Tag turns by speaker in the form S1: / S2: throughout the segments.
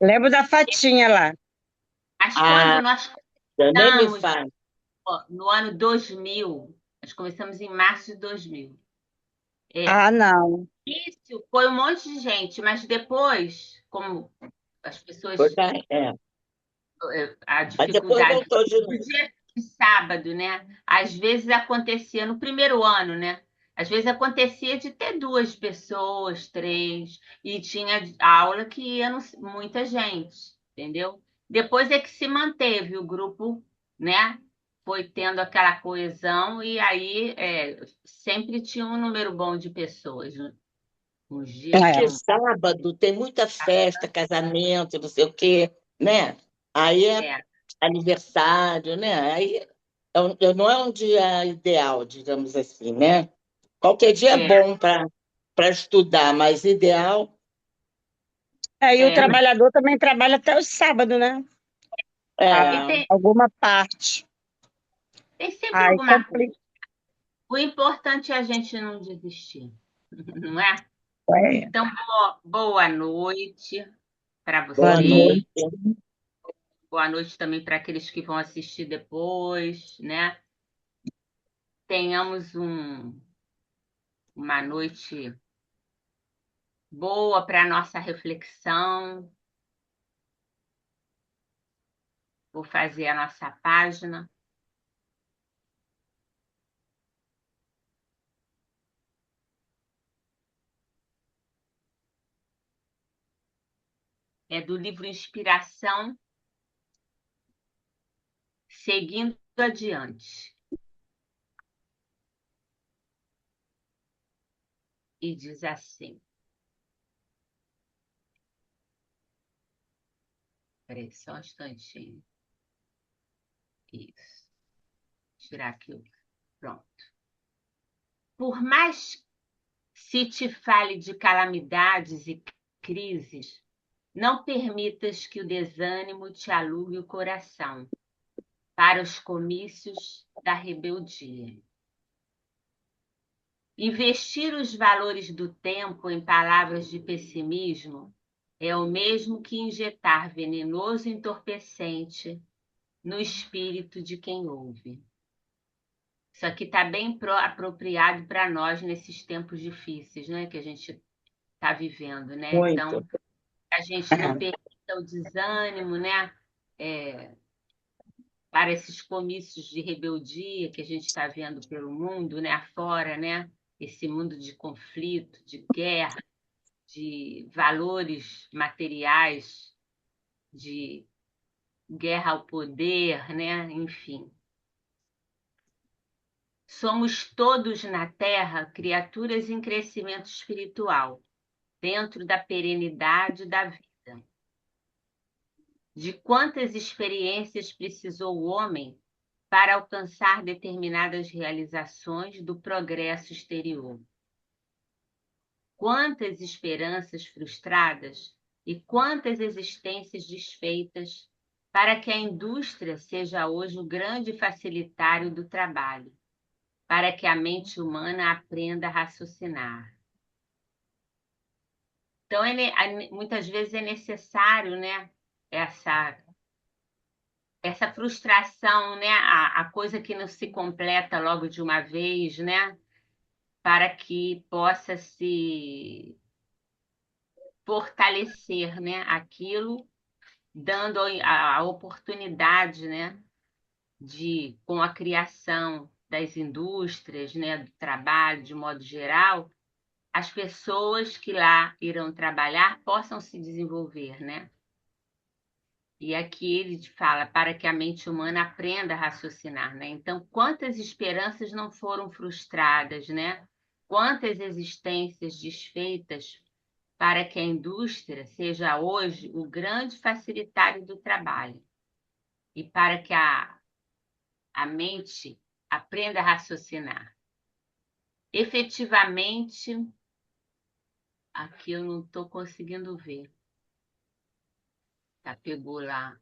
S1: Lembro da Fatinha lá.
S2: Mas quando
S3: Ah,
S2: nós
S3: nem me
S2: começamos,
S3: faz.
S2: ó, no ano 2000, nós começamos em março de 2000. É,
S1: Ah, não.
S2: isso foi um monte de gente, mas depois, como as
S3: Pois
S2: pessoas,
S3: é.
S2: a
S3: Mas depois
S2: dificuldade
S3: voltou de
S2: do
S3: novo.
S2: dia de sábado, né? Às vezes acontecia no primeiro ano, né? Às vezes acontecia de ter duas pessoas, três, e tinha aula que ia muita gente, entendeu? Depois é que se manteve o grupo, né? Foi tendo aquela coesão e aí sempre tinha um número bom de pessoas, né? Uns dias
S1: É,
S3: Porque
S2: tinham.
S3: sábado tem muita festa, casamento, não sei o quê, né? Aí é
S2: É,
S3: aniversário, né? Aí não é um dia ideal, digamos assim, né? Qualquer dia é
S2: é,
S3: bom para estudar, mas ideal
S1: e o
S2: é.
S1: trabalhador também trabalha até o sábado, né?
S2: E
S3: é.
S1: Alguma parte.
S2: tem sempre
S1: Aí
S2: alguma coisa.
S1: complica.
S2: O importante é a gente não desistir, não é?
S1: É.
S2: Então, boa noite para
S3: Boa
S2: você,
S3: noite.
S2: boa noite também para aqueles que vão assistir depois, né? Tenhamos uma noite boa para nossa reflexão. Vou fazer a nossa página. É do livro Inspiração, Seguindo Adiante. E diz assim. Peraí, só um instantinho. Isso. Tirar aqui o. Pronto. Por mais se te fale de calamidades e crises, não permitas que o desânimo te alugue o coração para os comícios da rebeldia. Investir os valores do tempo em palavras de pessimismo é o mesmo que injetar venenoso entorpecente no espírito de quem ouve. Isso aqui está bem apropriado para nós nesses tempos difíceis, né, que a gente está vivendo, né?
S3: Muito.
S2: Então, a gente não permita o desânimo, né? É, para esses comícios de rebeldia que a gente está vendo pelo mundo, né? Afora, né? Esse mundo de conflito, de guerra, de valores materiais, de guerra ao poder, né? Enfim. Somos todos na Terra criaturas em crescimento espiritual, dentro da perenidade da vida. De quantas experiências precisou o homem para alcançar determinadas realizações do progresso exterior? Quantas esperanças frustradas e quantas existências desfeitas para que a indústria seja hoje o grande facilitário do trabalho, para que a mente humana aprenda a raciocinar. Então, muitas vezes é necessário, né, essa, essa frustração, né, a coisa que não se completa logo de uma vez, né, para que possa se fortalecer, né, aquilo, dando a oportunidade, né, de, com a criação das indústrias, né, do trabalho, de modo geral, as pessoas que lá irão trabalhar possam se desenvolver, né? E aqui ele fala para que a mente humana aprenda a raciocinar, né? Então, quantas esperanças não foram frustradas, né? Quantas existências desfeitas para que a indústria seja hoje o grande facilitário do trabalho e para que a mente aprenda a raciocinar. Efetivamente, aqui eu não estou conseguindo ver. Tá, pegou lá.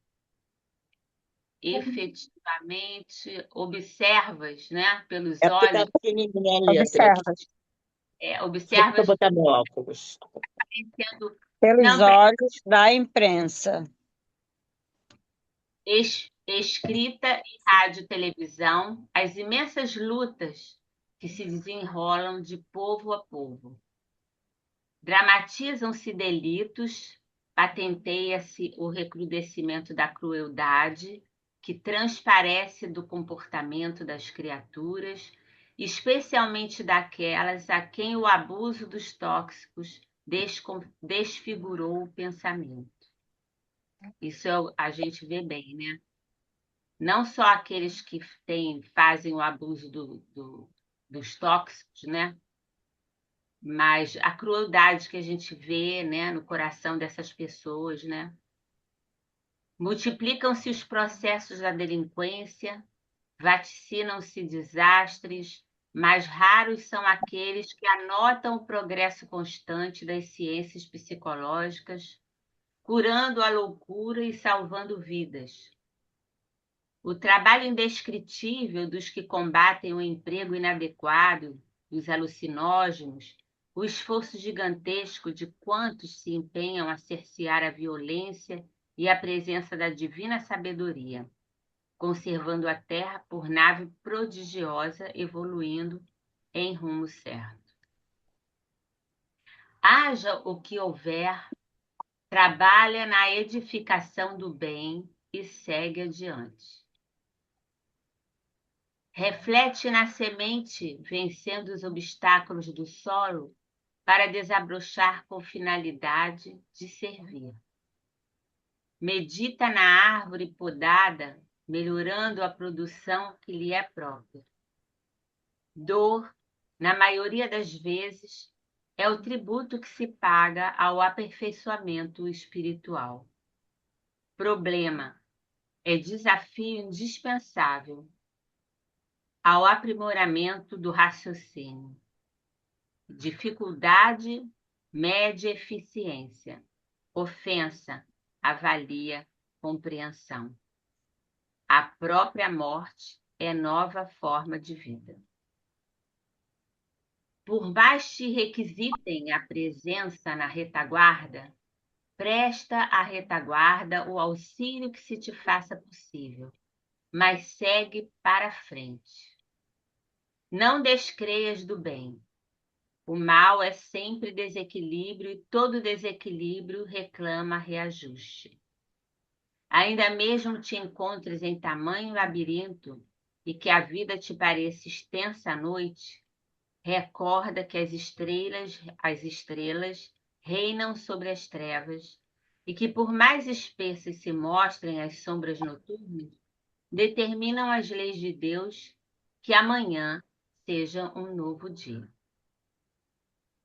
S2: Efetivamente, observas, né, pelos
S3: É porque
S2: olhos,
S3: está pequenininha a letra aqui.
S1: Observa.
S3: Deixa eu
S2: observas
S3: botar meu óculos.
S2: aparecendo
S1: Pelos
S2: Não
S1: olhos da imprensa.
S2: escrita em rádio e televisão, as imensas lutas que se desenrolam de povo a povo. Dramatizam-se delitos, patenteia-se o recrudescimento da crueldade, que transparece do comportamento das criaturas, especialmente daquelas a quem o abuso dos tóxicos desfigurou o pensamento. Isso a gente vê bem, né? Não só aqueles que fazem o abuso dos tóxicos, né? Mas a crueldade que a gente vê, né, no coração dessas pessoas, né? Multiplicam-se os processos da delinquência, vaticinam-se desastres, mas raros são aqueles que anotam o progresso constante das ciências psicológicas, curando a loucura e salvando vidas. O trabalho indescritível dos que combatem o emprego inadequado, dos alucinógenos, o esforço gigantesco de quantos se empenham a cercear a violência e a presença da divina sabedoria, conservando a Terra por nave prodigiosa evoluindo em rumo certo. Haja o que houver, trabalha na edificação do bem e segue adiante. Reflete na semente, vencendo os obstáculos do solo, para desabrochar com finalidade de servir. Medita na árvore podada, melhorando a produção que lhe é própria. Dor, na maioria das vezes, é o tributo que se paga ao aperfeiçoamento espiritual. Problema é desafio indispensável ao aprimoramento do raciocínio. Dificuldade mede eficiência. Ofensa avalia compreensão. A própria morte é nova forma de vida. Por mais te requisitem a presença na retaguarda, presta à retaguarda o auxílio que se te faça possível, mas segue para frente. Não descreias do bem. O mal é sempre desequilíbrio e todo desequilíbrio reclama reajuste. Ainda mesmo te encontres em tamanho labirinto e que a vida te pareça extensa à noite, recorda que as estrelas reinam sobre as trevas e que por mais espessas se mostrem as sombras noturnas, determinam as leis de Deus que amanhã seja um novo dia.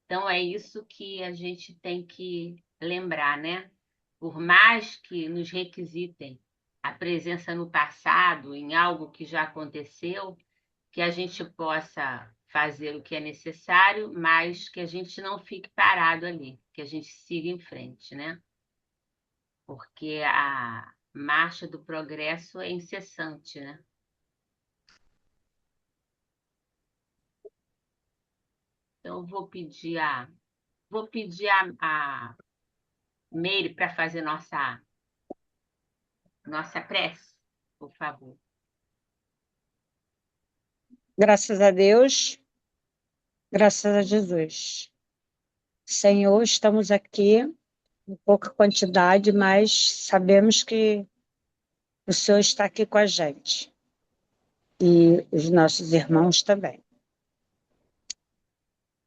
S2: Então, é isso que a gente tem que lembrar, né? Por mais que nos requisitem a presença no passado, em algo que já aconteceu, que a gente possa fazer o que é necessário, mas que a gente não fique parado ali, que a gente siga em frente, né? Porque a marcha do progresso é incessante, né? Então, eu vou pedir a Meire para fazer nossa prece, por favor.
S1: Graças a Deus, graças a Jesus. Senhor, estamos aqui em pouca quantidade, mas sabemos que o Senhor está aqui com a gente. E os nossos irmãos também.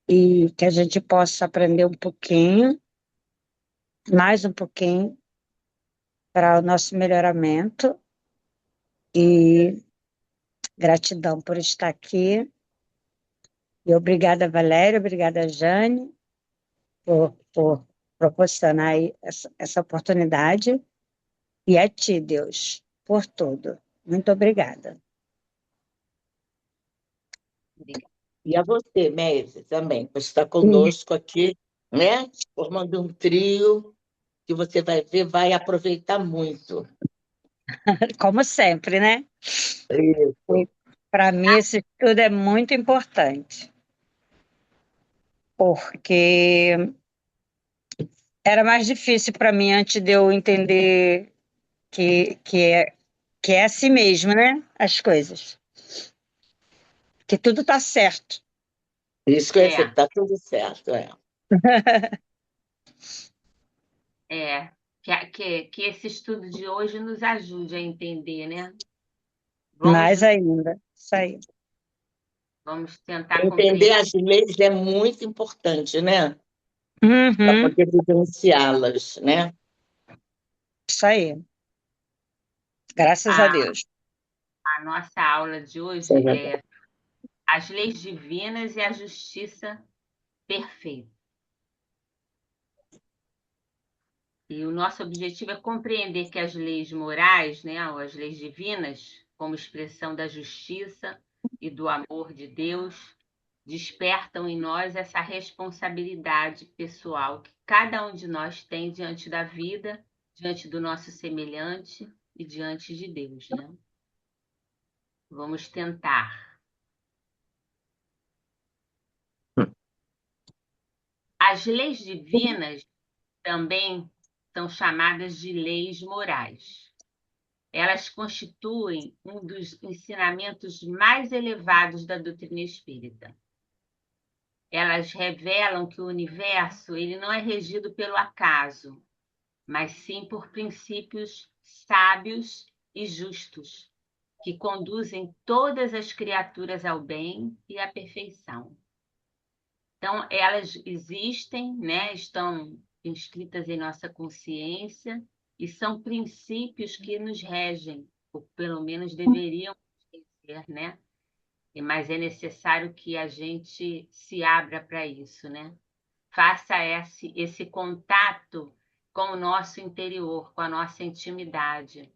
S1: E que a gente possa aprender um pouquinho, mais um pouquinho, para o nosso melhoramento. E gratidão por estar aqui. E obrigada, Valéria, obrigada, Jane, por proporcionar aí essa oportunidade. E a ti, Deus, por tudo. Muito obrigada.
S2: Obrigada.
S3: E a você, Meise, também, por estar conosco aqui, né? Formando um trio que você vai ver, vai aproveitar muito.
S1: Como sempre, né?
S3: Isso.
S1: Para mim, esse estudo é muito importante, porque Era mais difícil para mim antes de eu entender que, que, é, que é assim mesmo, né? As coisas. Que tudo tá certo.
S3: Isso que eu ia dizer,
S2: É,
S3: que tá tudo certo, é.
S2: é. Que esse estudo de hoje nos ajude a entender, né? Vamos,
S1: Mais ainda. Isso aí.
S2: vamos tentar
S3: Entender
S2: compreender.
S3: as leis é muito importante, né? Para
S1: Uhum,
S3: poder vivenciá-las, né?
S1: isso aí. Graças a
S2: A,
S1: Deus.
S2: a nossa aula de
S3: Isso é
S2: hoje
S3: verdade.
S2: é as leis divinas e a justiça perfeita. E o nosso objetivo é compreender que as leis morais, né, ou as leis divinas, como expressão da justiça e do amor de Deus, despertam em nós essa responsabilidade pessoal que cada um de nós tem diante da vida, diante do nosso semelhante e diante de Deus, né? Vamos tentar. As leis divinas também são chamadas de leis morais. Elas constituem um dos ensinamentos mais elevados da doutrina espírita. Elas revelam que o universo ele não é regido pelo acaso, mas sim por princípios sábios e justos, que conduzem todas as criaturas ao bem e à perfeição. Então, elas existem, né? Estão inscritas em nossa consciência e são princípios que nos regem, ou pelo menos deveriam ser, né? Mas é necessário que a gente se abra para isso, né? Faça esse contato com o nosso interior, com a nossa intimidade,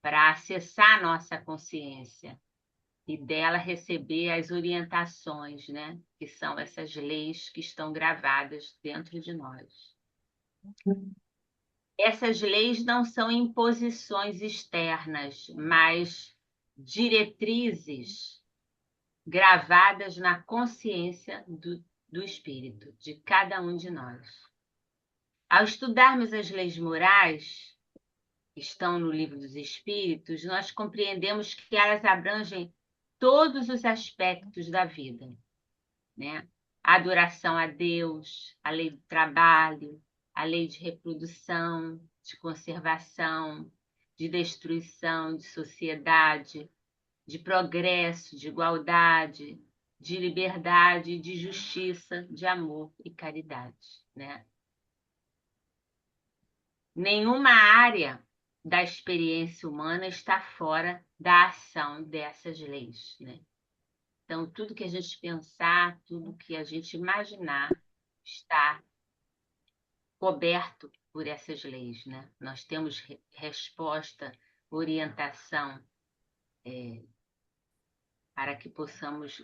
S2: para acessar a nossa consciência e dela receber as orientações, né? Que são essas leis que estão gravadas dentro de nós. Essas leis não são imposições externas, mas diretrizes gravadas na consciência do espírito, de cada um de nós. Ao estudarmos as leis morais, que estão no Livro dos Espíritos, nós compreendemos que elas abrangem todos os aspectos da vida, né? A adoração a Deus, a lei do trabalho, a lei de reprodução, de conservação, de destruição, de sociedade, de progresso, de igualdade, de liberdade, de justiça, de amor e caridade, né? Nenhuma área da experiência humana está fora da ação dessas leis, né? Então, tudo que a gente pensar, tudo que a gente imaginar está coberto por essas leis, né? Nós temos resposta, orientação para que possamos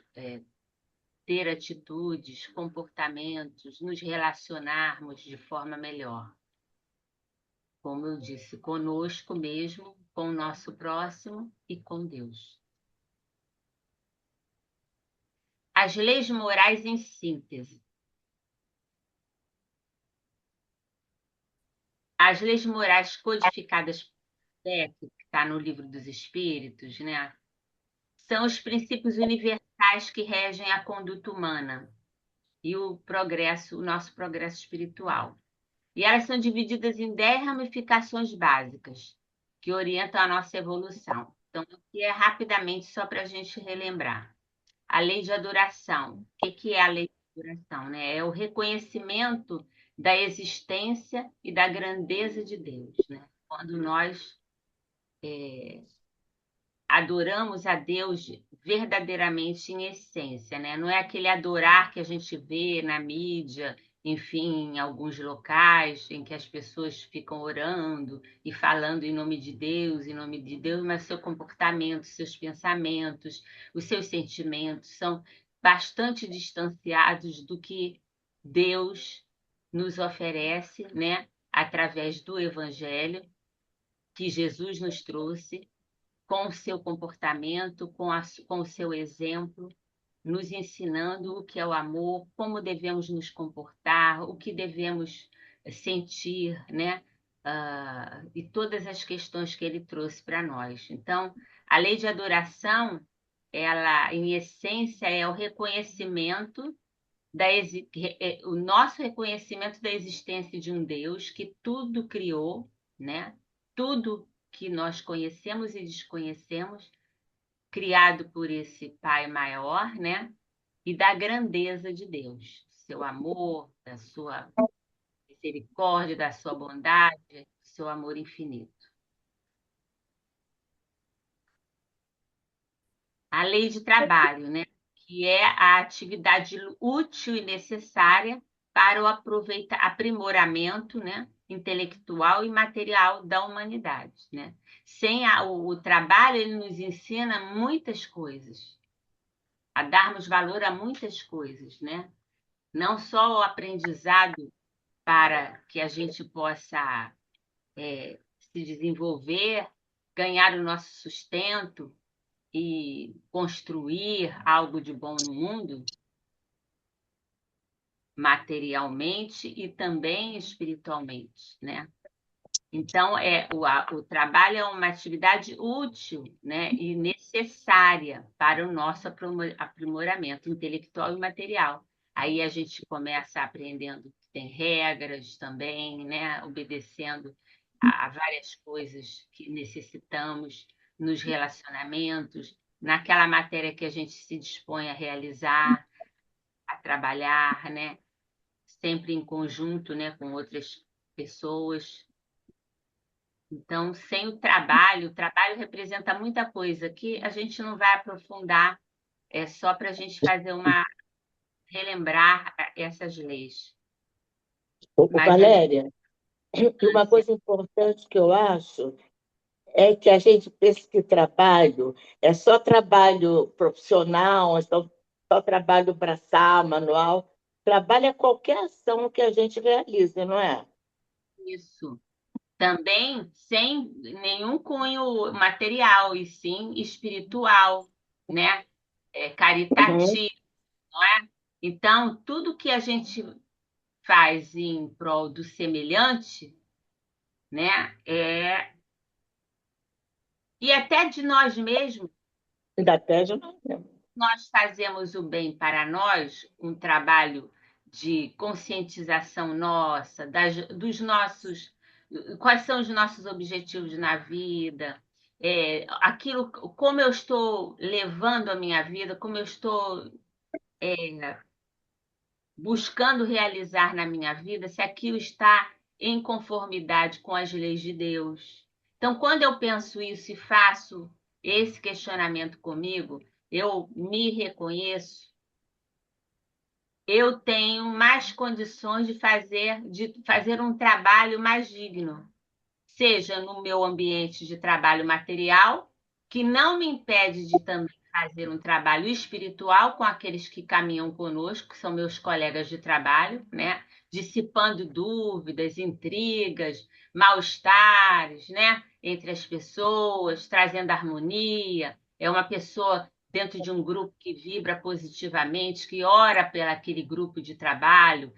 S2: ter atitudes, comportamentos, nos relacionarmos de forma melhor. Como eu disse, conosco mesmo, com o nosso próximo e com Deus. As leis morais em síntese. As leis morais codificadas por Kardec, que está no Livro dos Espíritos, né? São os princípios universais que regem a conduta humana e o progresso, o nosso progresso espiritual. E elas são divididas em 10 ramificações básicas que orientam a nossa evolução. Então, aqui é rapidamente só para a gente relembrar. A lei de adoração. O que é a lei de adoração, né? É o reconhecimento da existência e da grandeza de Deus, né? Quando nós adoramos a Deus verdadeiramente em essência, né? Não é aquele adorar que a gente vê na mídia, enfim, em alguns locais em que as pessoas ficam orando e falando em nome de Deus, mas seu comportamento, seus pensamentos, os seus sentimentos são bastante distanciados do que Deus nos oferece, né? Através do Evangelho que Jesus nos trouxe com o seu comportamento, com o seu exemplo, nos ensinando o que é o amor, como devemos nos comportar, o que devemos sentir, né? E todas as questões que ele trouxe para nós. Então, a lei de adoração, ela, em essência, é o reconhecimento o nosso reconhecimento da existência de um Deus que tudo criou, né? Tudo que nós conhecemos e desconhecemos, criado por esse Pai maior, né? E da grandeza de Deus, seu amor, da sua misericórdia, da sua bondade, do seu amor infinito. A lei de trabalho, né? Que é a atividade útil e necessária para o aprimoramento, né? Intelectual e material da humanidade, né? Sem o trabalho, ele nos ensina muitas coisas, a darmos valor a muitas coisas, né? Não só o aprendizado para que a gente possa se desenvolver, ganhar o nosso sustento e construir algo de bom no mundo, materialmente e também espiritualmente, né? Então, o trabalho é uma atividade útil, né, e necessária para o nosso aprimoramento intelectual e material. Aí a gente começa aprendendo que tem regras também, né, obedecendo a várias coisas que necessitamos nos relacionamentos, naquela matéria que a gente se dispõe a realizar, a trabalhar, né, sempre em conjunto, né, com outras pessoas. Então, sem o trabalho representa muita coisa que a gente não vai aprofundar, é só para a gente fazer relembrar essas leis. Mas a
S3: Valéria, e uma
S2: importância,
S3: coisa importante que eu acho é que a gente pensa que trabalho é só trabalho profissional, só trabalho braçal, manual. Trabalho é qualquer ação que a gente realiza, não é?
S2: isso. Também sem nenhum cunho material, e sim espiritual, né?
S3: Uhum.
S2: Caritativo, não é? Então, tudo que a gente faz em prol do semelhante, né? E até de nós mesmos,
S3: Ainda pede, não.
S2: nós fazemos o bem para nós, um trabalho de conscientização nossa, dos nossos, quais são os nossos objetivos na vida, aquilo, como eu estou levando a minha vida, como eu estou buscando realizar na minha vida, se aquilo está em conformidade com as leis de Deus. Então, quando eu penso isso e faço esse questionamento comigo, eu me reconheço, eu tenho mais condições de fazer um trabalho mais digno, seja no meu ambiente de trabalho material, que não me impede de também fazer um trabalho espiritual com aqueles que caminham conosco, que são meus colegas de trabalho, né? Dissipando dúvidas, intrigas, mal-estares, né? Entre as pessoas, trazendo harmonia. É uma pessoa dentro de um grupo que vibra positivamente, que ora pelo aquele grupo de trabalho,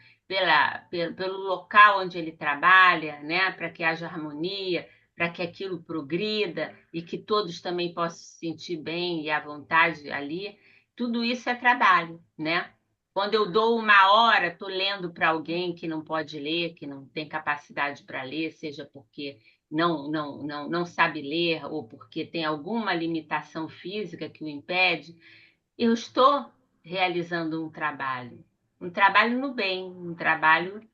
S2: pelo local onde ele trabalha, né? Para que haja harmonia, para que aquilo progrida e que todos também possam se sentir bem e à vontade ali. Tudo isso é trabalho, né? Quando eu dou uma hora, estou lendo para alguém que não pode ler, que não tem capacidade para ler, seja porque não sabe ler ou porque tem alguma limitação física que o impede, eu estou realizando um trabalho no bem, um trabalho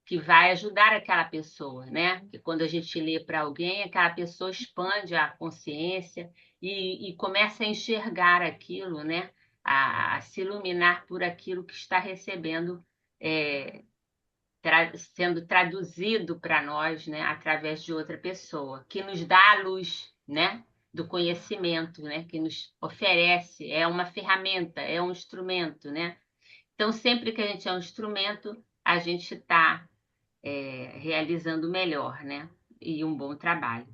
S2: que vai ajudar aquela pessoa, né? Porque quando a gente lê para alguém, aquela pessoa expande a consciência e começa a enxergar aquilo, né? A se iluminar por aquilo que está recebendo, é, sendo traduzido para nós, né? Através de outra pessoa, que nos dá a luz, né? Do conhecimento, né? Que nos oferece, é uma ferramenta, é um instrumento, né? Então, sempre que a gente é um instrumento, a gente está realizando melhor, né? E um bom trabalho.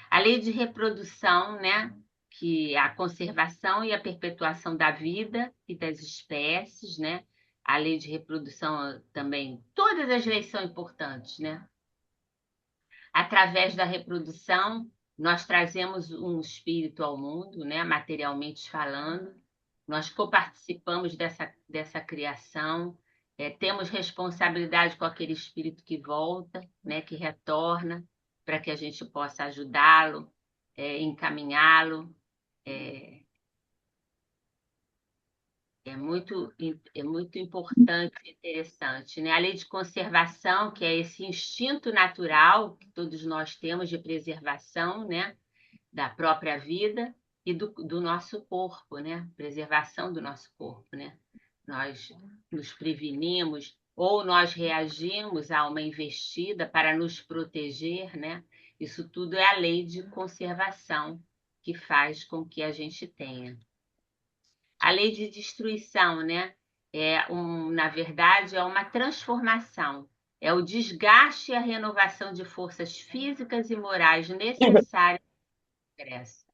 S2: A lei de reprodução, né? Que é a conservação e a perpetuação da vida e das espécies, né? A lei de reprodução também, todas as leis são importantes, né? Através da reprodução, nós trazemos um espírito ao mundo, né? Materialmente falando, nós coparticipamos dessa criação, temos responsabilidade com aquele espírito que volta, né? Que retorna, para que a gente possa ajudá-lo, encaminhá-lo. É, é muito importante e interessante, né? A lei de conservação, que é esse instinto natural que todos nós temos de preservação, né? Da própria vida e do nosso corpo, né? Preservação do nosso corpo, né? Nós nos prevenimos ou nós reagimos a uma investida para nos proteger, né? Isso tudo é a lei de conservação que faz com que a gente tenha. A lei de destruição, né? Na verdade, é uma transformação. É o desgaste e a renovação de forças físicas e morais necessárias para o progresso,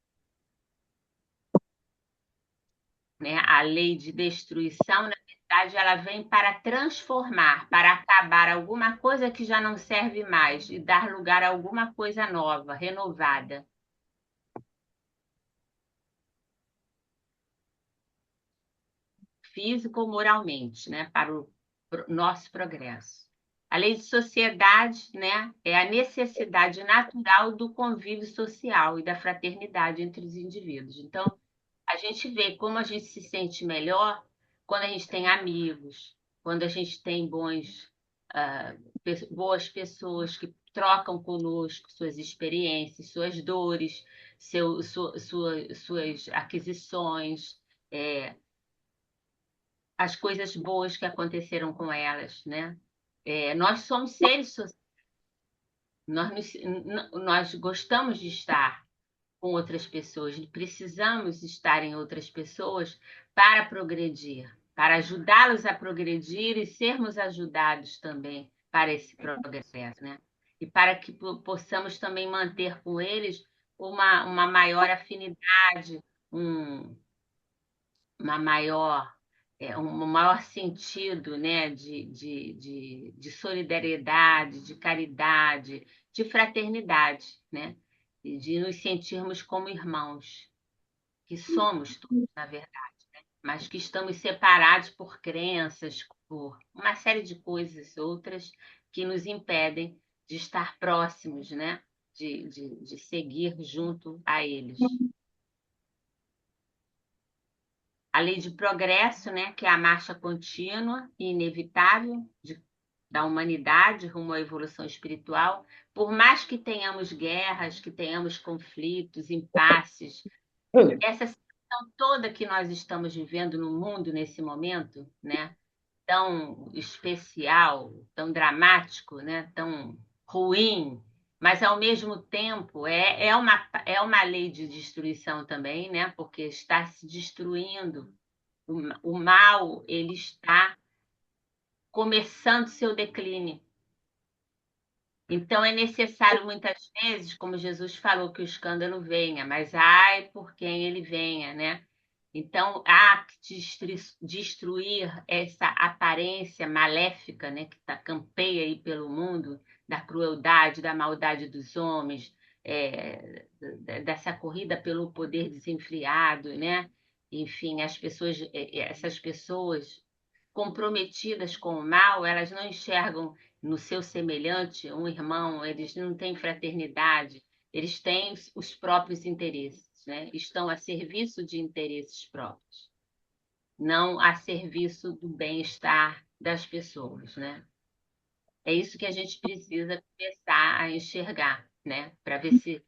S2: né? A lei de destruição, na verdade, ela vem para transformar, para acabar alguma coisa que já não serve mais e dar lugar a alguma coisa nova, renovada. Físico ou moralmente, né, para o nosso progresso. A lei de sociedade, né, é a necessidade natural do convívio social e da fraternidade entre os indivíduos. Então, a gente vê como a gente se sente melhor quando a gente tem amigos, quando a gente tem boas pessoas que trocam conosco suas experiências, suas dores, suas aquisições, as coisas boas que aconteceram com elas, né? Nós somos seres sociais, nós gostamos de estar com outras pessoas, precisamos estar em outras pessoas para progredir, para ajudá-los a progredir e sermos ajudados também para esse progresso, né? E para que possamos também manter com eles uma maior afinidade, um, uma maior, um maior sentido, né, de solidariedade, de caridade, de fraternidade, né, e de nos sentirmos como irmãos, que somos todos, na verdade, né, mas que estamos separados por crenças, por uma série de coisas outras que nos impedem de estar próximos, né, de seguir junto a eles. A lei de progresso, né, que é a marcha contínua e inevitável da humanidade rumo à evolução espiritual, por mais que tenhamos guerras, que tenhamos conflitos, impasses, essa situação toda que nós estamos vivendo no mundo nesse momento, né, tão especial, tão dramático, né, tão ruim, mas ao mesmo tempo é uma lei de destruição também, né, porque está se destruindo. O mal, ele está começando seu declínio. Então, é necessário muitas vezes, como Jesus falou, que o escândalo venha, mas ai por quem ele venha, né? Então, há que destruir essa aparência maléfica, né, que campeia aí pelo mundo, da crueldade, da maldade dos homens, dessa corrida pelo poder desenfreado, né? Enfim, essas pessoas comprometidas com o mal, elas não enxergam no seu semelhante um irmão, eles não têm fraternidade, eles têm os próprios interesses, né? Estão a serviço de interesses próprios, não a serviço do bem-estar das pessoas, né? É isso que a gente precisa começar a enxergar, né? Para ver se,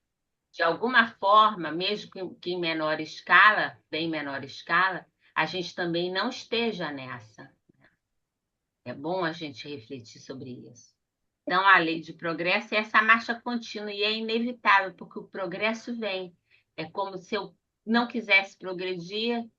S2: de alguma forma, mesmo que em menor escala, bem menor escala, a gente também não esteja nessa. É bom a gente refletir sobre isso. Então, a lei de progresso é essa marcha contínua e é inevitável, porque o progresso vem. É como se eu não quisesse progredir,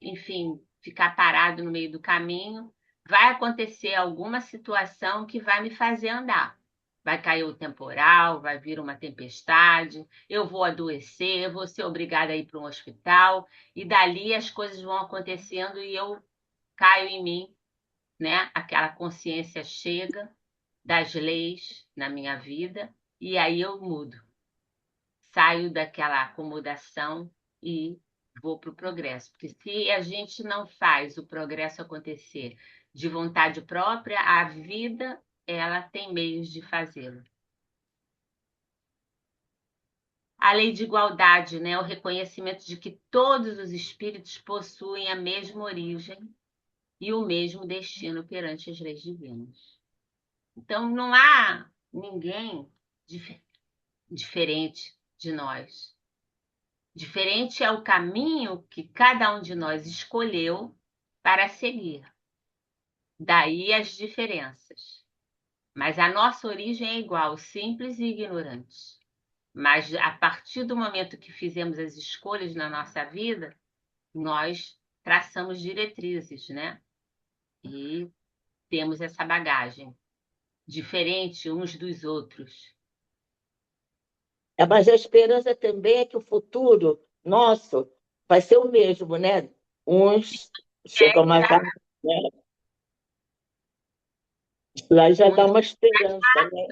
S2: enfim, ficar parado no meio do caminho. Vai acontecer alguma situação que vai me fazer andar. Vai cair o temporal, vai vir uma tempestade, eu vou adoecer, eu vou ser obrigada a ir para um hospital, e dali as coisas vão acontecendo e eu caio em mim, né? Aquela consciência chega das leis na minha vida e aí eu mudo. Saio daquela acomodação e vou para o progresso. Porque se a gente não faz o progresso acontecer de vontade própria, a vida ela tem meios de fazê-lo. A lei de igualdade, né? O reconhecimento de que todos os espíritos possuem a mesma origem e o mesmo destino perante as leis divinas. Então, não há ninguém diferente de nós. Diferente é o caminho que cada um de nós escolheu para seguir. Daí as diferenças. Mas a nossa origem é igual, simples e ignorante. Mas a partir do momento que fizemos as escolhas na nossa vida, nós traçamos diretrizes, né? E temos essa bagagem, diferente uns dos outros.
S3: Mas a esperança também é que o futuro nosso vai ser o mesmo, né? Uns chegam mais rápido, né? Lá já dá
S2: Uns
S3: uma esperança, né?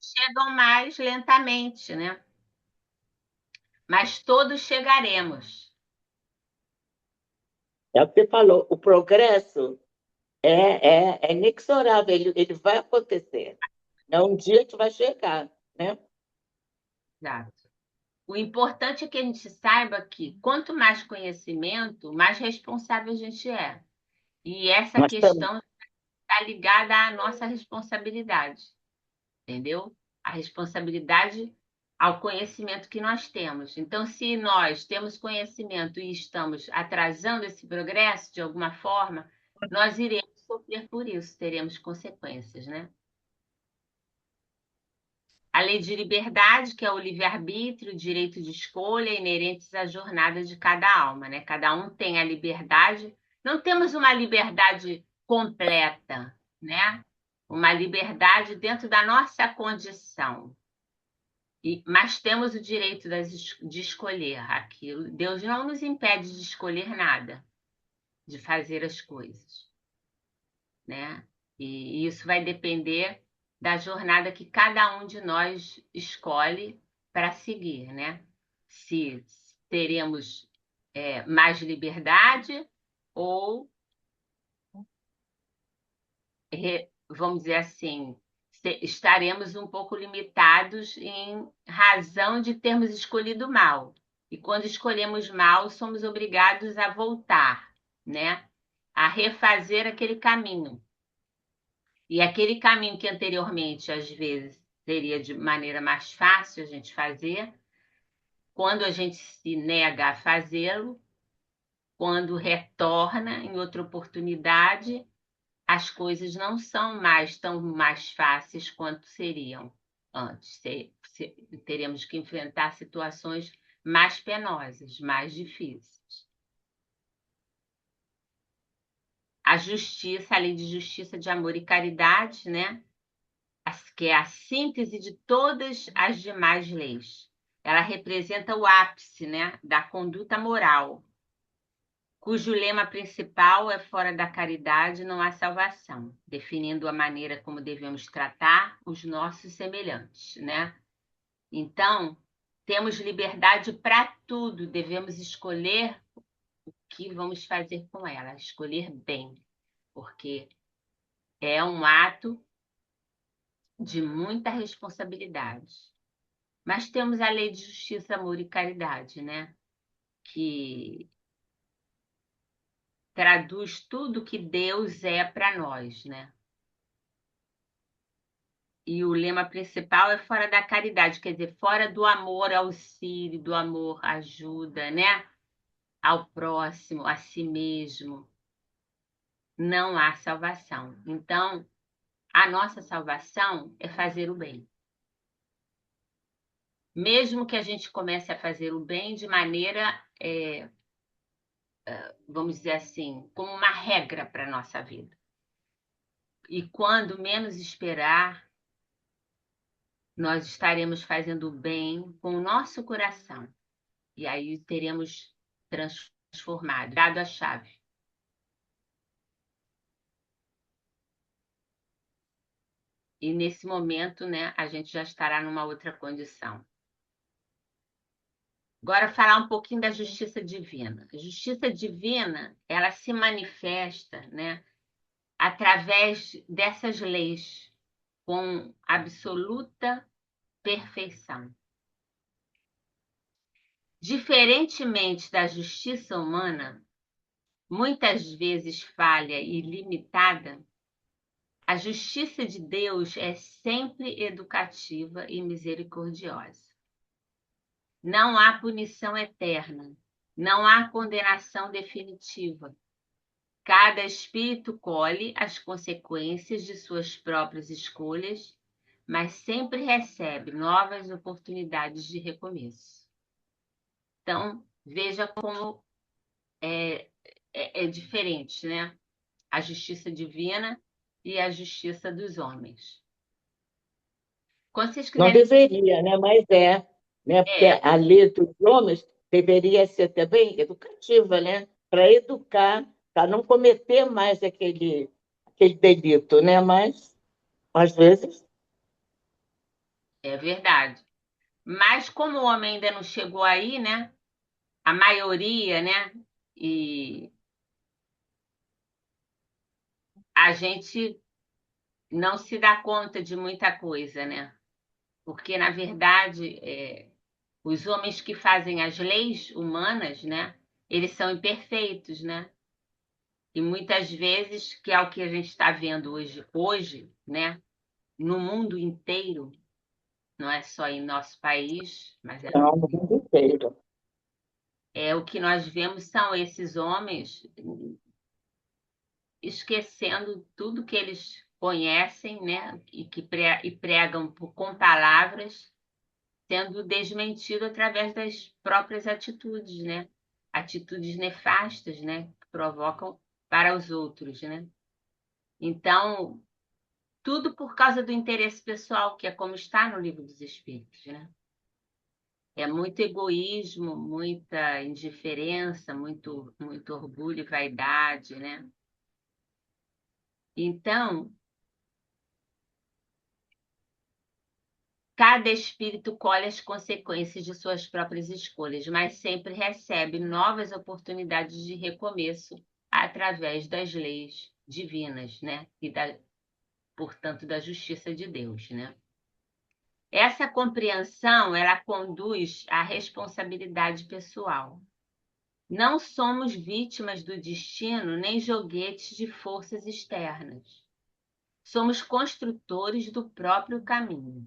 S2: chegam mais lentamente, né? Mas todos chegaremos.
S3: É o que você falou, o progresso é inexorável, ele vai acontecer. É um dia que vai chegar, né?
S2: Exato. O importante é que a gente saiba que quanto mais conhecimento, mais responsável a gente é. E essa
S3: Mas também,
S2: questão está ligada à nossa responsabilidade, entendeu? A responsabilidade ao conhecimento que nós temos. Então, se nós temos conhecimento e estamos atrasando esse progresso de alguma forma, nós iremos sofrer por isso, teremos consequências, né? A lei de liberdade, que é o livre-arbítrio, o direito de escolha inerentes à jornada de cada alma, né? Cada um tem a liberdade. Não temos uma liberdade completa, né? Uma liberdade dentro da nossa condição. Mas temos o direito de escolher aquilo. Deus não nos impede de escolher nada, de fazer as coisas, né? E isso vai depender da jornada que cada um de nós escolhe para seguir, né? Se teremos mais liberdade ou, vamos dizer assim, estaremos um pouco limitados em razão de termos escolhido mal. E quando escolhemos mal, somos obrigados a voltar, né? A refazer aquele caminho. E aquele caminho que anteriormente, às vezes, seria de maneira mais fácil a gente fazer, quando a gente se nega a fazê-lo, quando retorna em outra oportunidade, as coisas não são mais tão mais fáceis quanto seriam antes. Teremos que enfrentar situações mais penosas, mais difíceis. A justiça, a lei de justiça, de amor e caridade, né? Que é a síntese de todas as demais leis. Ela representa o ápice, né, da conduta moral, cujo lema principal é fora da caridade não há salvação, definindo a maneira como devemos tratar os nossos semelhantes, né? Então, temos liberdade para tudo, devemos escolher o que vamos fazer com ela, escolher bem, porque é um ato de muita responsabilidade. Mas temos a lei de justiça, amor e caridade, né? Que traduz tudo que Deus é para nós, né? E o lema principal é fora da caridade, quer dizer, fora do amor, auxílio, do amor, ajuda, né? Ao próximo, a si mesmo. Não há salvação. Então, a nossa salvação é fazer o bem. Mesmo que a gente comece a fazer o bem de maneira vamos dizer assim, como uma regra para a nossa vida. E quando menos esperar, nós estaremos fazendo o bem com o nosso coração. E aí teremos transformado, dado a chave. e nesse momento, né, a gente já estará numa outra condição. Agora, falar um pouquinho da justiça divina. A justiça divina, ela se manifesta, né, através dessas leis, com absoluta perfeição. Diferentemente da justiça humana, muitas vezes falha e limitada, a justiça de Deus é sempre educativa e misericordiosa. Não há punição eterna, não há condenação definitiva. Cada espírito colhe as consequências de suas próprias escolhas, mas sempre recebe novas oportunidades de recomeço. Então, veja como é diferente, né? A justiça divina e a justiça dos homens. Quando vocês
S3: Não
S2: quiserem.
S3: deveria, né? Mas é, né? Porque
S2: É,
S3: a lei dos homens deveria ser também educativa, né? Para educar, para não cometer mais aquele delito, né? Mas, às vezes,
S2: é verdade. Mas como o homem ainda não chegou aí, né? A maioria, né? E a gente não se dá conta de muita coisa, né? Porque, na verdade, os homens que fazem as leis humanas, né? Eles são imperfeitos, né? E muitas vezes, que é o que a gente está vendo hoje, né? No mundo inteiro, não é só em nosso país, mas
S3: não, no mundo inteiro.
S2: o que nós vemos são esses homens esquecendo tudo que eles conhecem, né? E pregam com palavras, sendo desmentido através das próprias atitudes, né? Atitudes nefastas, né? Que provocam para os outros, né? Então, tudo por causa do interesse pessoal, que é como está no Livro dos Espíritos, né? É muito egoísmo, muita indiferença, muito orgulho e vaidade, né? Então, cada espírito colhe as consequências de suas próprias escolhas, mas sempre recebe novas oportunidades de recomeço através das leis divinas, né? Portanto, da justiça de Deus, né? Essa compreensão, ela conduz à responsabilidade pessoal. Não somos vítimas do destino nem joguetes de forças externas. Somos construtores do próprio caminho.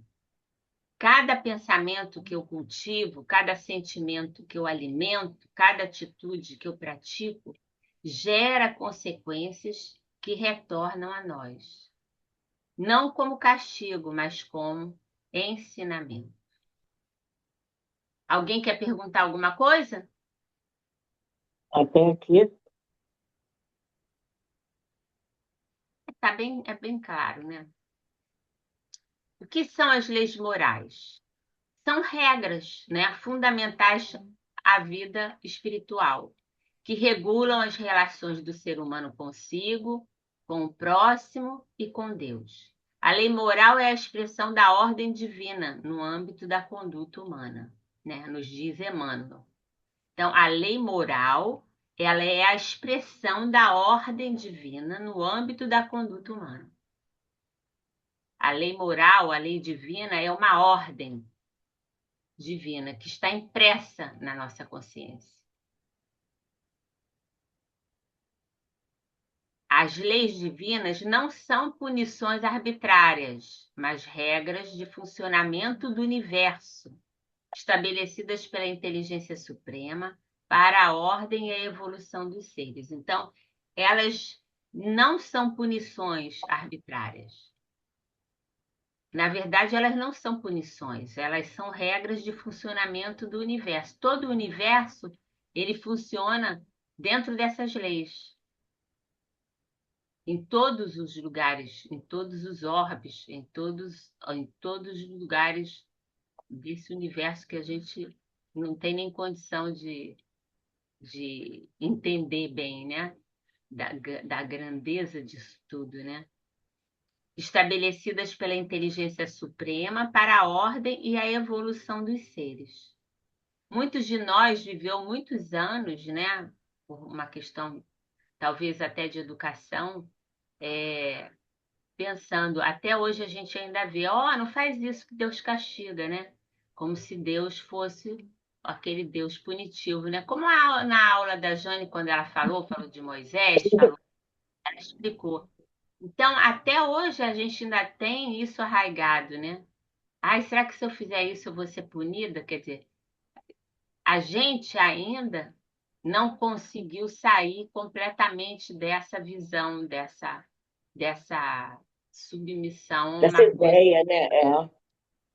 S2: Cada pensamento que eu cultivo, cada sentimento que eu alimento, cada atitude que eu pratico, gera consequências que retornam a nós. Não como castigo, mas como ensinamento. Alguém quer perguntar alguma coisa?
S3: Até aqui,
S2: É bem claro, né? O que são as leis morais? São regras, né, fundamentais à vida espiritual, que regulam as relações do ser humano consigo, com o próximo e com Deus. A lei moral é a expressão da ordem divina no âmbito da conduta humana, né, nos diz Emmanuel. Então, a lei moral, ela é a expressão da ordem divina no âmbito da conduta humana. A lei moral, a lei divina, é uma ordem divina que está impressa na nossa consciência. As leis divinas não são punições arbitrárias, mas regras de funcionamento do universo, estabelecidas pela inteligência suprema para a ordem e a evolução dos seres. Então, elas não são punições arbitrárias. Na verdade, elas não são punições, elas são regras de funcionamento do universo. Todo o universo, ele funciona dentro dessas leis. Em todos os lugares, em todos os orbes, em todos os lugares desse universo que a gente não tem nem condição de entender bem, né? Da grandeza disso tudo, né? estabelecidas pela inteligência suprema para a ordem e a evolução dos seres. Muitos de nós viveu muitos anos, né, por uma questão talvez até de educação, pensando, até hoje a gente ainda vê, não faz isso que Deus castiga, né? Como se Deus fosse aquele Deus punitivo, né? Como na aula da Jane, quando ela falou de Moisés, ela explicou. Então, até hoje a gente ainda tem isso arraigado, né? Ai, será que se eu fizer isso eu vou ser punida? Quer dizer, a gente ainda não conseguiu sair completamente dessa visão, dessa submissão,
S3: Dessa
S2: uma coisa
S3: ideia, né?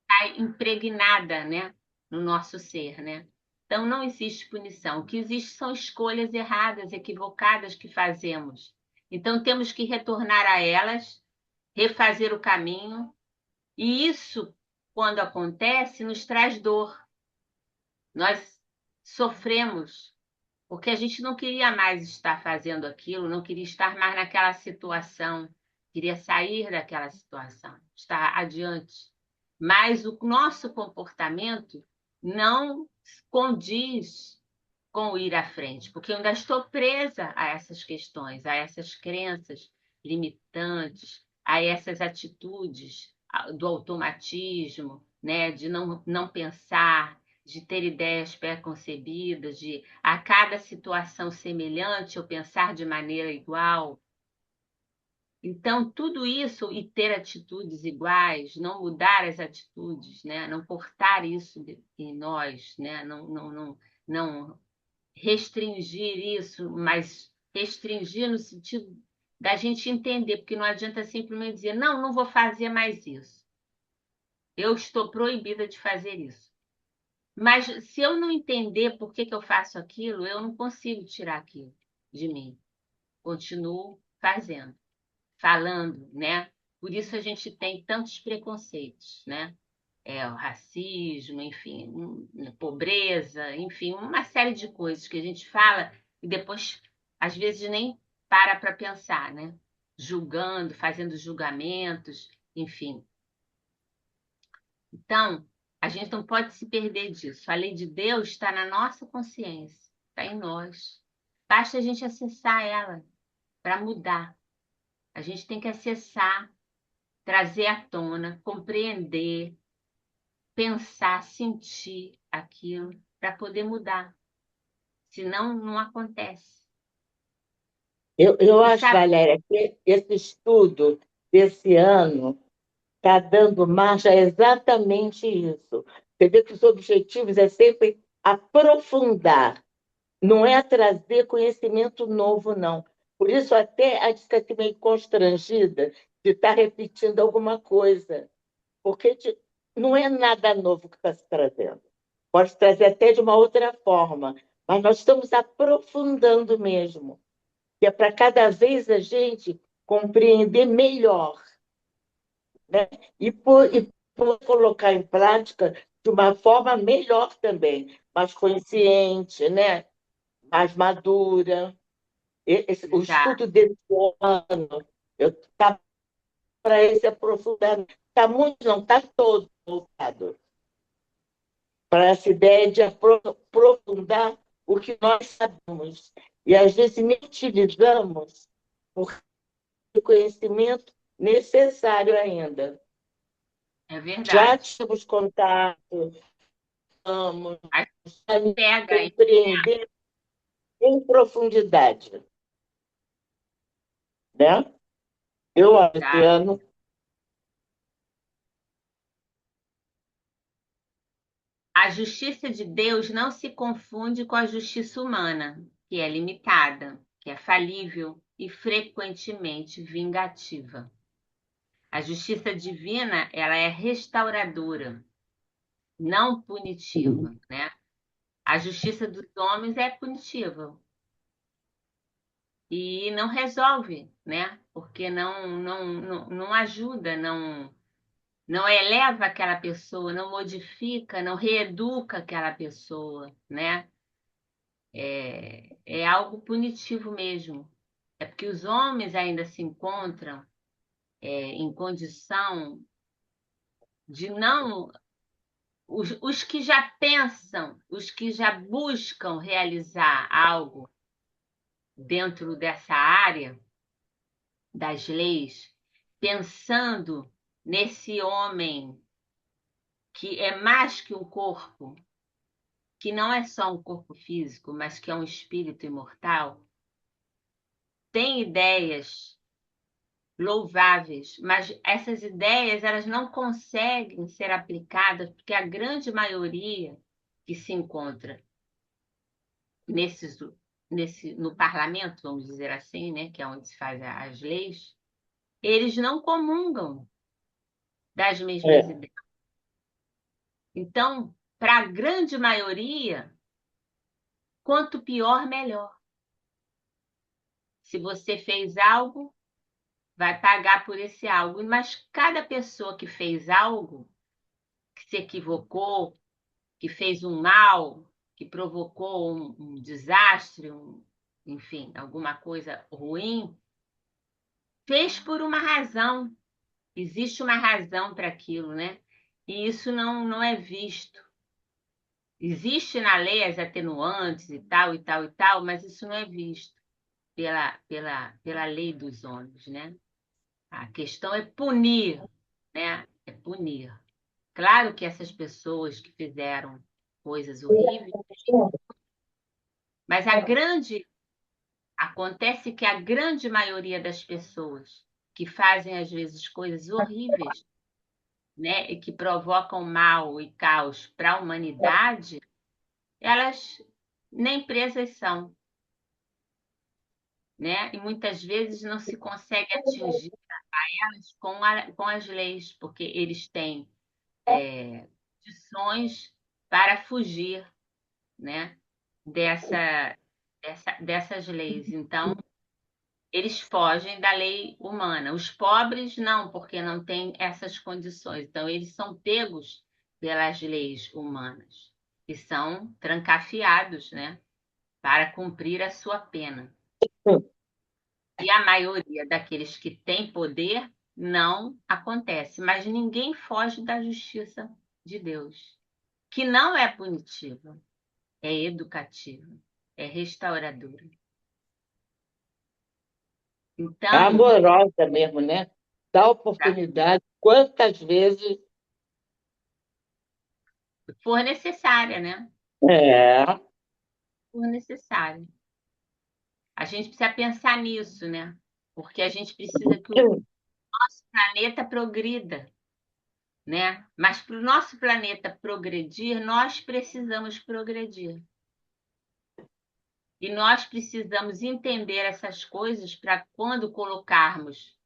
S2: está impregnada, né, no nosso ser, né? Então não existe punição. O que existe são escolhas erradas, equivocadas que fazemos. Então temos que retornar a elas, refazer o caminho, e isso, quando acontece, nos traz dor. Nós sofremos porque a gente não queria mais estar fazendo aquilo, não queria estar mais naquela situação, queria sair daquela situação, estar adiante. Mas o nosso comportamento não condiz com o ir à frente, porque eu ainda estou presa a essas questões, a essas crenças limitantes, a essas atitudes do automatismo, né, de não pensar, de ter ideias pré-concebidas, de a cada situação semelhante eu pensar de maneira igual. Então, tudo isso e ter atitudes iguais, não mudar as atitudes, né? Não cortar isso em nós, né? Não restringir isso, mas restringir no sentido da gente entender, porque não adianta simplesmente dizer, não vou fazer mais isso. Eu estou proibida de fazer isso. Mas se eu não entender por que eu faço aquilo, eu não consigo tirar aquilo de mim. Continuo fazendo, falando, né? Por isso a gente tem tantos preconceitos, né? O racismo, enfim, pobreza, enfim, uma série de coisas que a gente fala e depois, às vezes, nem para pensar, né? Julgando, fazendo julgamentos, enfim. Então, a gente não pode se perder disso. A lei de Deus está na nossa consciência, está em nós. Basta a gente acessar ela para mudar. A gente tem que acessar, trazer à tona, compreender, pensar, sentir aquilo para poder mudar. Senão, não acontece.
S3: Eu
S2: E
S3: acho,
S2: sabe,
S3: Valéria, que esse estudo desse ano está dando marcha a exatamente isso. Você vê que os objetivos é sempre aprofundar, não é trazer conhecimento novo, não. Por isso, até a gente fica meio constrangida de estar repetindo alguma coisa, porque não é nada novo que está se trazendo. Pode trazer até de uma outra forma, mas nós estamos aprofundando mesmo, que é para cada vez a gente compreender melhor, né? E por colocar em prática de uma forma melhor também, mais consciente, né? Mais madura. O
S2: já,
S3: estudo desse ano, eu está para esse aprofundamento, está muito, não, está todo voltado para essa ideia de aprofundar o que nós sabemos. E às vezes nem utilizamos o conhecimento necessário ainda.
S2: é
S3: Já
S2: verdade.
S3: temos contato, vamos
S2: A gente pega, hein?
S3: compreender em profundidade, né? Eu, esse
S2: Já.
S3: ano,
S2: A justiça de Deus não se confunde com a justiça humana, que é limitada, que é falível e frequentemente vingativa. A justiça divina, ela é restauradora, não punitiva, né? A justiça dos homens é punitiva e não resolve, né? Porque não ajuda, não eleva aquela pessoa, não modifica, não reeduca aquela pessoa, né? É algo punitivo mesmo. É porque os homens ainda se encontram em condição de não. Os que já pensam, os que já buscam realizar algo dentro dessa área das leis, pensando nesse homem que é mais que um corpo, que não é só um corpo físico, mas que é um espírito imortal, tem ideias louváveis, mas essas ideias elas não conseguem ser aplicadas porque a grande maioria que se encontra nesses, no parlamento, vamos dizer assim, né, que é onde se faz as leis, eles não comungam das mesmas
S3: É,
S2: ideias. Então, para a grande maioria, quanto pior, melhor. Se você fez algo, vai pagar por esse algo. Mas cada pessoa que fez algo, que se equivocou, que fez um mal, que provocou um desastre, enfim, alguma coisa ruim, fez por uma razão. Existe uma razão para aquilo, né? E isso não é visto. Existe na lei as atenuantes e tal, e tal, e tal, mas isso não é visto pela lei dos homens, né? A questão é punir, né? É punir. Claro que essas pessoas que fizeram coisas horríveis, mas acontece que a grande maioria das pessoas que fazem às vezes coisas horríveis, né, e que provocam mal e caos para a humanidade, elas nem presas são, né? E muitas vezes não se consegue atingir elas com as leis, porque eles têm condições para fugir, né, dessas leis. Então, eles fogem da lei humana. Os pobres não, porque não têm essas condições. Então, eles são pegos pelas leis humanas e são trancafiados, né, para cumprir a sua pena. E a maioria daqueles que têm poder não acontece, mas ninguém foge da justiça de Deus, que não é punitiva, é educativa, é restauradora. Então,
S3: amorosa mesmo, né? Dá oportunidade quantas vezes.
S2: for necessária, né?
S3: É.
S2: For necessária. A gente precisa pensar nisso, né? Porque a gente precisa que o nosso planeta progrida, né? Mas para o nosso planeta progredir, nós precisamos progredir. E nós precisamos entender essas coisas para quando colocarmos,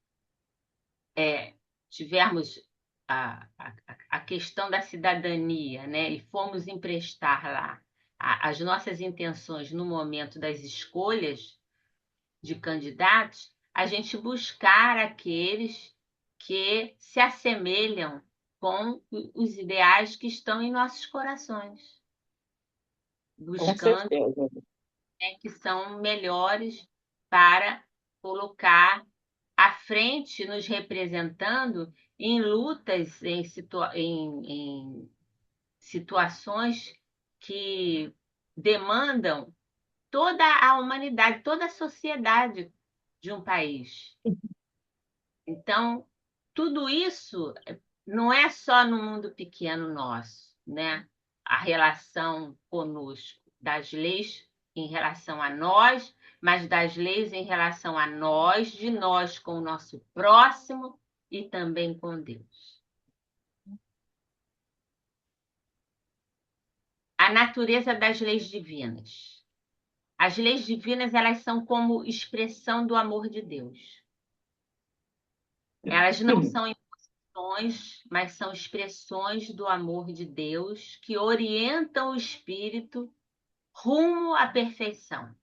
S2: tivermos a questão da cidadania, né? E formos emprestar lá as nossas intenções no momento das escolhas de candidatos, a gente buscar aqueles que se assemelham com os ideais que estão em nossos corações,
S3: Com
S2: buscando,
S3: certeza.
S2: né, que são melhores para colocar à frente, nos representando em lutas, em situações que demandam toda a humanidade, toda a sociedade de um país. Então, tudo isso não é só no mundo pequeno nosso, né? A relação conosco, das leis em relação a nós, mas das leis em relação a nós, de nós com o nosso próximo e também com Deus. A natureza das leis divinas. As leis divinas, elas são como expressão do amor de Deus. Elas não são mas são expressões do amor de Deus que orientam o espírito rumo à perfeição.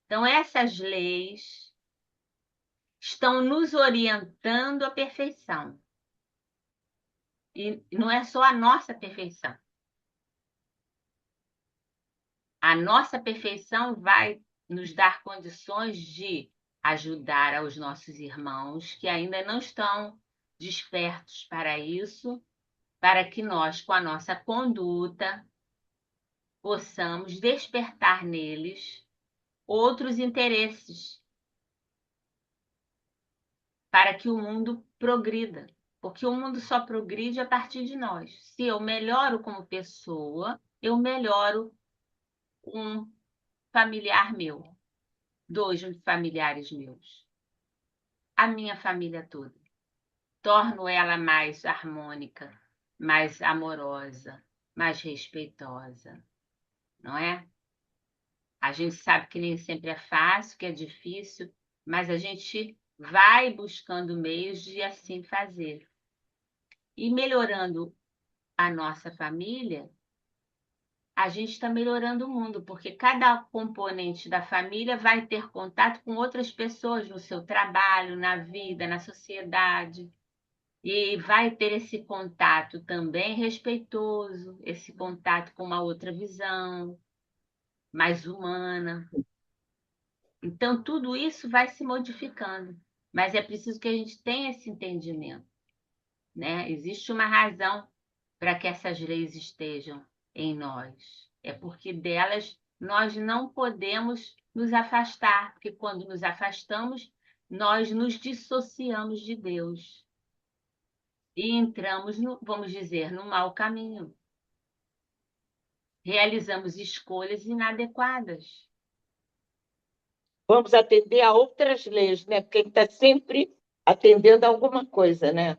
S2: Então, essas leis estão nos orientando à perfeição. E não é só a nossa perfeição. A nossa perfeição vai nos dar condições de ajudar aos nossos irmãos que ainda não estão despertos para isso, para que nós, com a nossa conduta, possamos despertar neles outros interesses, para que o mundo progrida. Porque o mundo só progride a partir de nós. Se eu melhoro como pessoa, eu melhoro um familiar meu, 2 familiares meus, a minha família toda. Torno ela mais harmônica, mais amorosa, mais respeitosa, não é? A gente sabe que nem sempre é fácil, que é difícil, mas a gente vai buscando meios de assim fazer. E melhorando a nossa família, a gente está melhorando o mundo, porque cada componente da família vai ter contato com outras pessoas no seu trabalho, na vida, na sociedade. E vai ter esse contato também respeitoso, esse contato com uma outra visão, mais humana. Então, tudo isso vai se modificando, mas é preciso que a gente tenha esse entendimento, né? Existe uma razão para que essas leis estejam em nós. É porque delas nós não podemos nos afastar, porque quando nos afastamos, nós nos dissociamos de Deus e entramos, vamos dizer, no mau caminho. Realizamos escolhas inadequadas.
S3: Vamos atender a outras leis, né? Porque a gente está sempre atendendo a alguma coisa, né?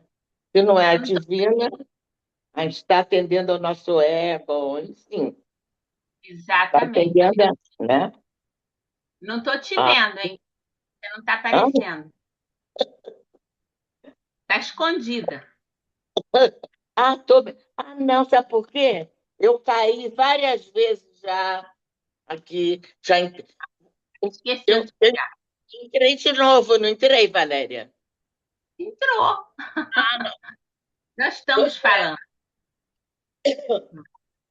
S3: Se não é a divina, a gente está atendendo ao nosso ego, enfim, está
S2: Exatamente.
S3: atendendo, né?
S2: Não estou te
S3: Ah,
S2: vendo, hein? Você não está
S3: ah,
S2: aparecendo. Está escondida.
S3: tô... não, sabe por quê? Eu caí várias vezes já aqui,
S2: Esqueceu
S3: eu,
S2: de...
S3: eu entrei de novo, não entrei, Valéria?
S2: Entrou. Nós
S3: Pois
S2: estamos
S3: é.
S2: falando.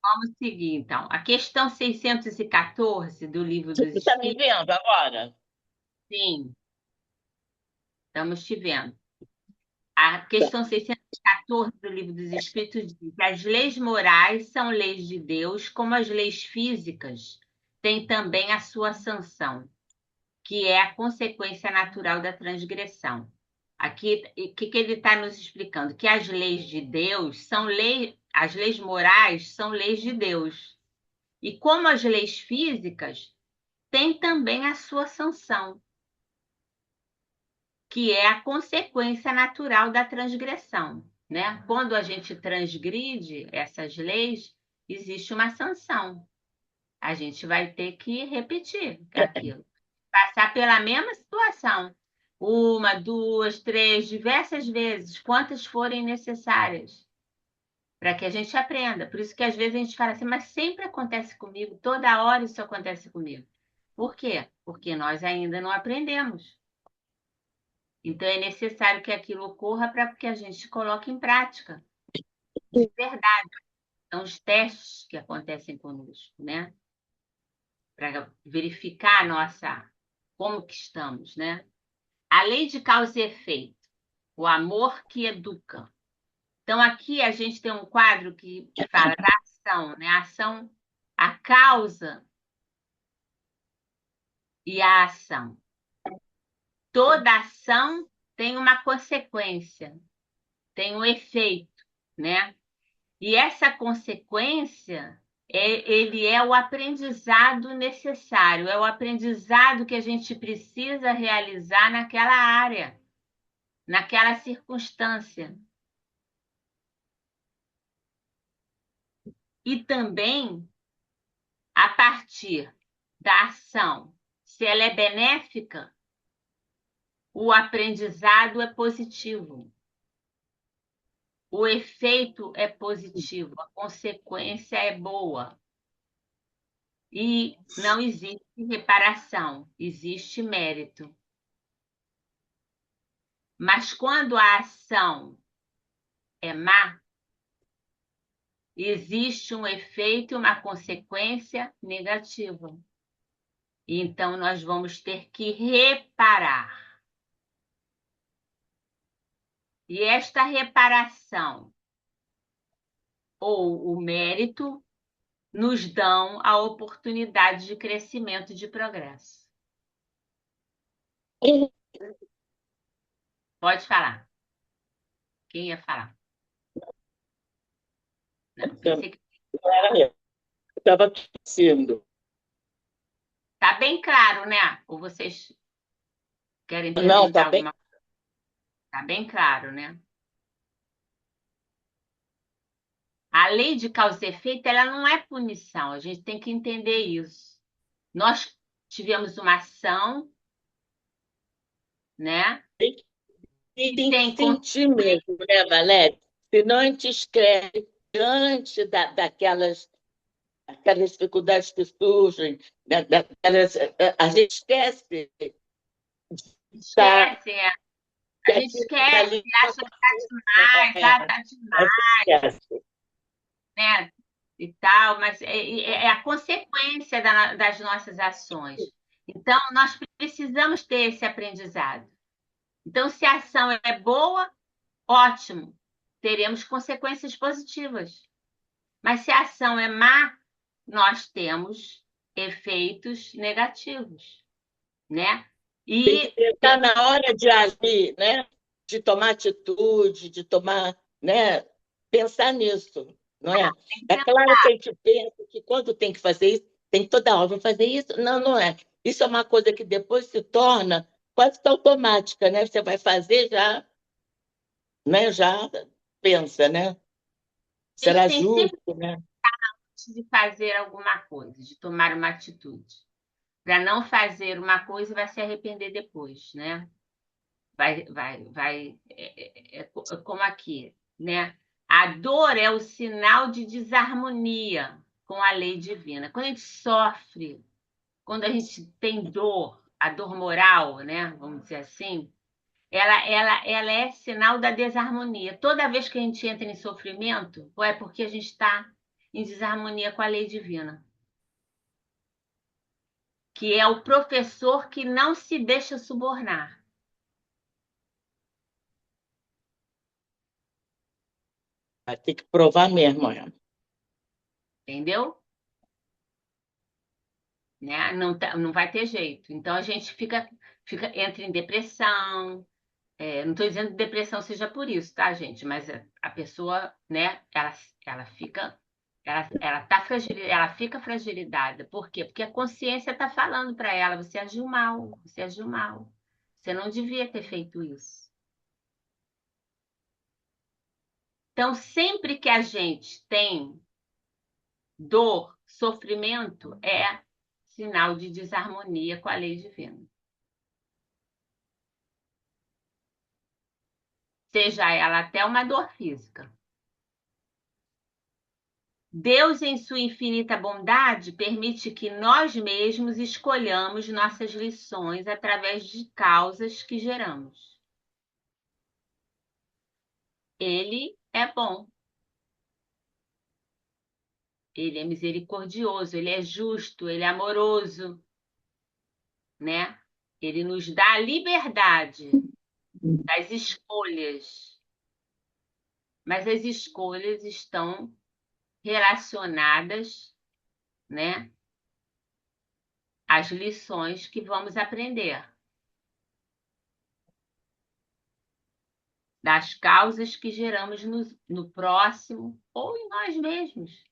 S2: Vamos seguir, então. A questão 614 do Livro
S3: Você
S2: dos
S3: está me
S2: Espíritos.
S3: vendo agora?
S2: Sim, estamos te vendo. A questão 614 do Livro dos Espíritos diz: as leis morais são leis de Deus, como as leis físicas têm também a sua sanção, que é a consequência natural da transgressão. Aqui, o que ele está nos explicando? Que as leis de Deus são leis, as leis morais são leis de Deus. E como as leis físicas têm também a sua sanção, que é a consequência natural da transgressão, né? Quando a gente transgride essas leis, existe uma sanção. A gente vai ter que repetir aquilo, passar pela mesma situação, 1, 2, 3, diversas vezes, quantas forem necessárias, para que a gente aprenda. Por isso que às vezes a gente fala assim, mas sempre acontece comigo, toda hora isso acontece comigo. Por quê? Porque nós ainda não aprendemos. Então, é necessário que aquilo ocorra para que a gente coloque em prática, de verdade. São os testes que acontecem conosco, né? Para verificar a nossa, como que estamos, né? A lei de causa e efeito, o amor que educa. Então, aqui a gente tem um quadro que fala da ação, né? A ação, a causa e a ação. Toda ação tem uma consequência, tem um efeito, né? E essa consequência, ele é o aprendizado necessário, é o aprendizado que a gente precisa realizar naquela área, naquela circunstância. E também, a partir da ação, se ela é benéfica, o aprendizado é positivo. O efeito é positivo, a consequência é boa. E não existe reparação, existe mérito. Mas quando a ação é má, existe um efeito e uma consequência negativa. Então, nós vamos ter que reparar. E esta reparação ou o mérito nos dão a oportunidade de crescimento e de progresso. Pode falar. Quem ia falar? Não, pensei que
S3: Estava sendo.
S2: está bem claro, né? Ou vocês querem
S3: Não,
S2: perguntar
S3: está bem.
S2: alguma coisa? Está bem claro, né? A lei de causa e efeito, ela não é punição, a gente tem que entender isso. Nós tivemos uma ação, né?
S3: E
S2: Que
S3: tem que
S2: tem
S3: sentir mesmo, né, Valéria? Senão a gente escreve diante aquelas dificuldades que surgem, a gente esquece de estar
S2: esquece, a gente esquece,
S3: ali.
S2: acha que tá demais, tá
S3: A
S2: demais,
S3: gente esquece.
S2: né? E tal, mas é a consequência das nossas ações. Então, nós precisamos ter esse aprendizado. Então, se a ação é boa, ótimo, teremos consequências positivas. Mas se a ação é má, nós temos efeitos negativos, né?
S3: Tem que
S2: E
S3: pensar na hora de agir, né? De tomar atitude, de tomar, né? Pensar nisso, não é?
S2: tem
S3: É
S2: que
S3: claro que a gente pensa que quando tem que fazer isso, tem que toda hora vou fazer isso. Não, não é. Isso é uma coisa que depois se torna quase que automática, né? Você vai fazer já, né? Já pensa, né?
S2: a gente
S3: Será
S2: tem sempre
S3: justo, né?
S2: de fazer alguma coisa, de tomar uma atitude. Para não fazer uma coisa e vai se arrepender depois, né? É como aqui, né? A dor é o sinal de desarmonia com a lei divina. Quando a gente sofre, quando a gente tem dor, a dor moral, né? Vamos dizer assim, ela é sinal da desarmonia. Toda vez que a gente entra em sofrimento, ou é porque a gente está em desarmonia com a lei divina, que é o professor que não se deixa subornar,
S3: Vai ter que provar mesmo, é.
S2: entendeu? Né? Não, não vai ter jeito. Então a gente entra em depressão. Não estou dizendo que depressão seja por isso, tá, gente? Mas a pessoa, né, ela fica. Ela fica fragilizada. Por quê? Porque a consciência está falando para ela: você agiu mal, você agiu mal. Você não devia ter feito isso. Então, sempre que a gente tem dor, sofrimento, é sinal de desarmonia com a lei divina. Seja ela até uma dor física. Deus, em sua infinita bondade, permite que nós mesmos escolhamos nossas lições através de causas que geramos. Ele é bom. Ele é misericordioso, ele é justo, ele é amoroso, né? Ele nos dá a liberdade das escolhas. Mas as escolhas estão relacionadas, né, às lições que vamos aprender, das causas que geramos no próximo ou em nós mesmos.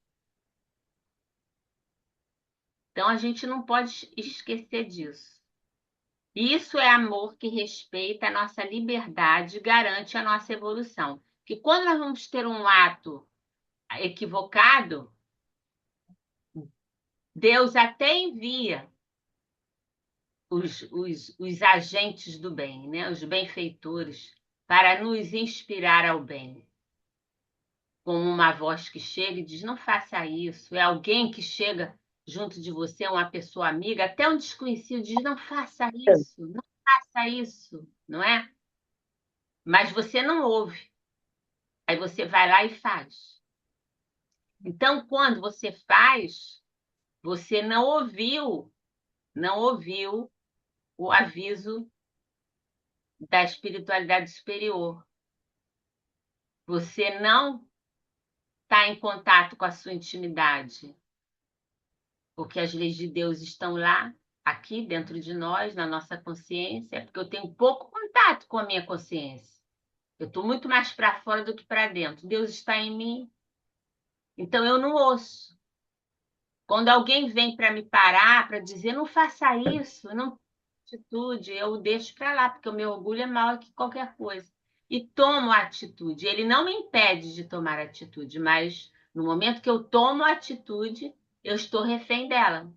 S2: Então a gente não pode esquecer disso. Isso é amor que respeita a nossa liberdade e garante a nossa evolução. Que quando nós vamos ter um ato equivocado, Deus até envia os agentes do bem, né? Os benfeitores, para nos inspirar ao bem. Como uma voz que chega e diz: não faça isso. É alguém que chega junto de você, uma pessoa amiga, até um desconhecido, diz: não faça isso, não faça isso, não é? Mas você não ouve. Aí você vai lá e faz. Então, quando você faz, você não ouviu, não ouviu o aviso da espiritualidade superior. Você não está em contato com a sua intimidade, porque as leis de Deus estão lá, aqui dentro de nós, na nossa consciência, é porque eu tenho pouco contato com a minha consciência. Eu estou muito mais para fora do que para dentro. Deus está em mim, então eu não ouço. Quando alguém vem para me parar, para dizer, não faça isso, não atitude, eu deixo para lá, porque o meu orgulho é maior que qualquer coisa. E tomo a atitude. Ele não me impede de tomar atitude, mas no momento que eu tomo a atitude, eu estou refém dela.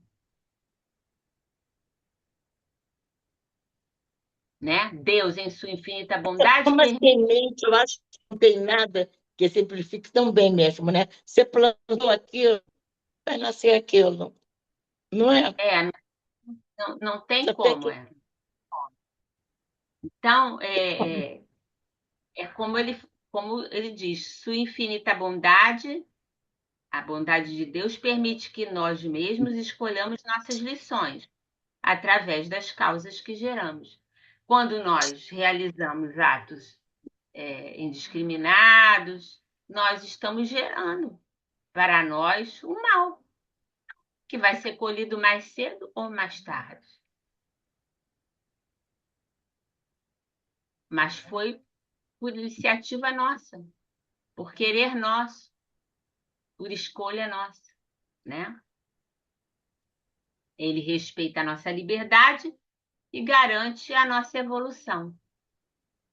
S2: Né? Deus, em sua infinita bondade,
S3: Como a semente, eu acho que não tem nada que simplifique tão bem mesmo, né? Você plantou aquilo, vai nascer aquilo, não é?
S2: não tem
S3: Só tem
S2: como.
S3: que...
S2: Então, é como ele diz, sua infinita bondade, a bondade de Deus permite que nós mesmos escolhamos nossas lições através das causas que geramos. Quando nós realizamos atos indiscriminados, nós estamos gerando para nós o mal, que vai ser colhido mais cedo ou mais tarde. Mas foi por iniciativa nossa, por querer nosso, por escolha nossa, né? Ele respeita a nossa liberdade e garante a nossa evolução.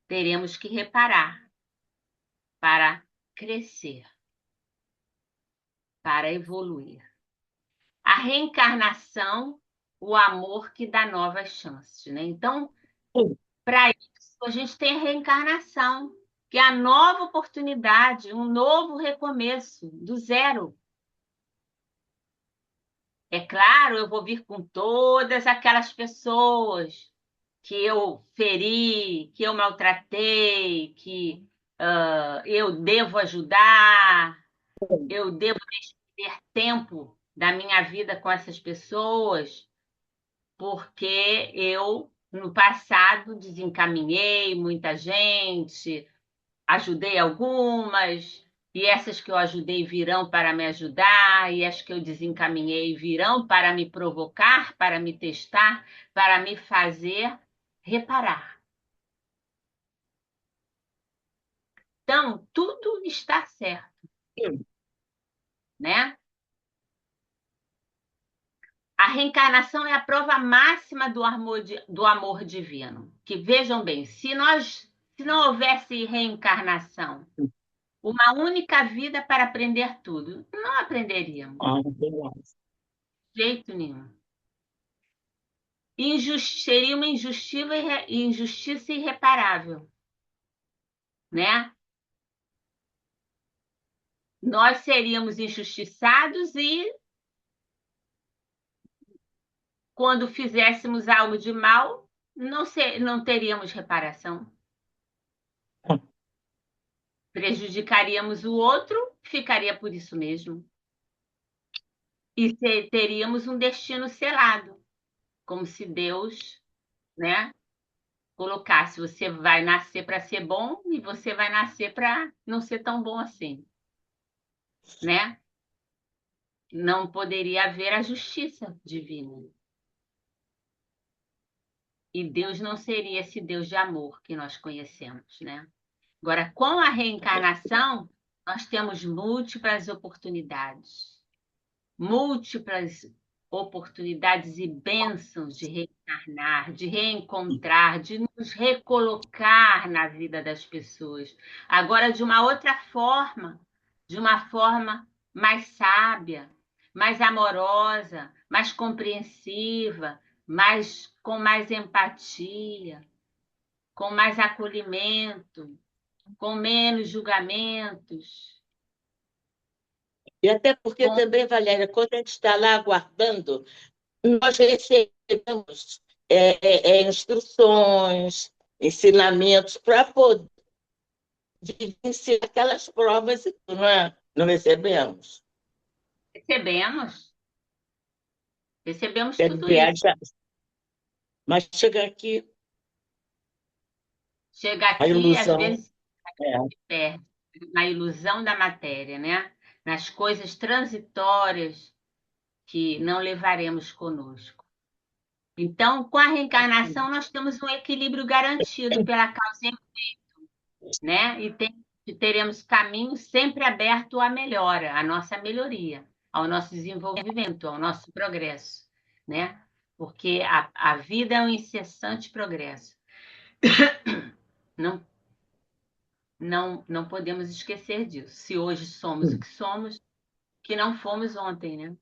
S2: Teremos que reparar para crescer, para evoluir. A reencarnação, o amor que dá novas chances, né? Então, para isso, a gente tem a reencarnação, que é a nova oportunidade, um novo recomeço, do zero. É claro, eu vou vir com todas aquelas pessoas que eu feri, que eu maltratei, que eu devo ajudar, eu devo ter tempo da minha vida com essas pessoas, porque eu, no passado, desencaminhei muita gente, ajudei algumas, e essas que eu ajudei virão para me ajudar, e as que eu desencaminhei virão para me provocar, para me testar, para me fazer reparar. Então, tudo está certo, né? A reencarnação é a prova máxima do amor divino. Que vejam bem, se não houvesse reencarnação, uma única vida para aprender tudo, não aprenderíamos, de jeito nenhum. Seria uma injustiça irreparável, né? Nós seríamos injustiçados e, quando fizéssemos algo de mal, não teríamos reparação. Prejudicaríamos o outro, ficaria por isso mesmo. E teríamos um destino selado, como se Deus, né, colocasse: você vai nascer para ser bom e você vai nascer para não ser tão bom assim, né? Não poderia haver a justiça divina. E Deus não seria esse Deus de amor que nós conhecemos, né? Agora, com a reencarnação, nós temos múltiplas oportunidades e bênçãos de reencarnar, de reencontrar, de nos recolocar na vida das pessoas. Agora, de uma outra forma, de uma forma mais sábia, mais amorosa, mais compreensiva, com mais empatia, com mais acolhimento, com menos julgamentos.
S3: E até porque também, Valéria, quando a gente está lá aguardando, nós recebemos instruções, ensinamentos para poder vivenciar aquelas provas, não é? Não recebemos.
S2: Recebemos, Recebemos
S3: Quer
S2: tudo
S3: dizer,
S2: isso.
S3: mas chega aqui
S2: Chega
S3: a
S2: aqui, às
S3: ilusão.
S2: vezes,
S3: É.
S2: perde na ilusão da matéria, né? Nas coisas transitórias que não levaremos conosco. Então, com a reencarnação, nós temos um equilíbrio garantido pela causa, né? E teremos caminho sempre aberto à melhora, à nossa melhoria, ao nosso desenvolvimento, ao nosso progresso, né? Porque a vida é um incessante progresso. Não, não podemos esquecer disso. Se hoje somos o que somos, que não fomos ontem, né?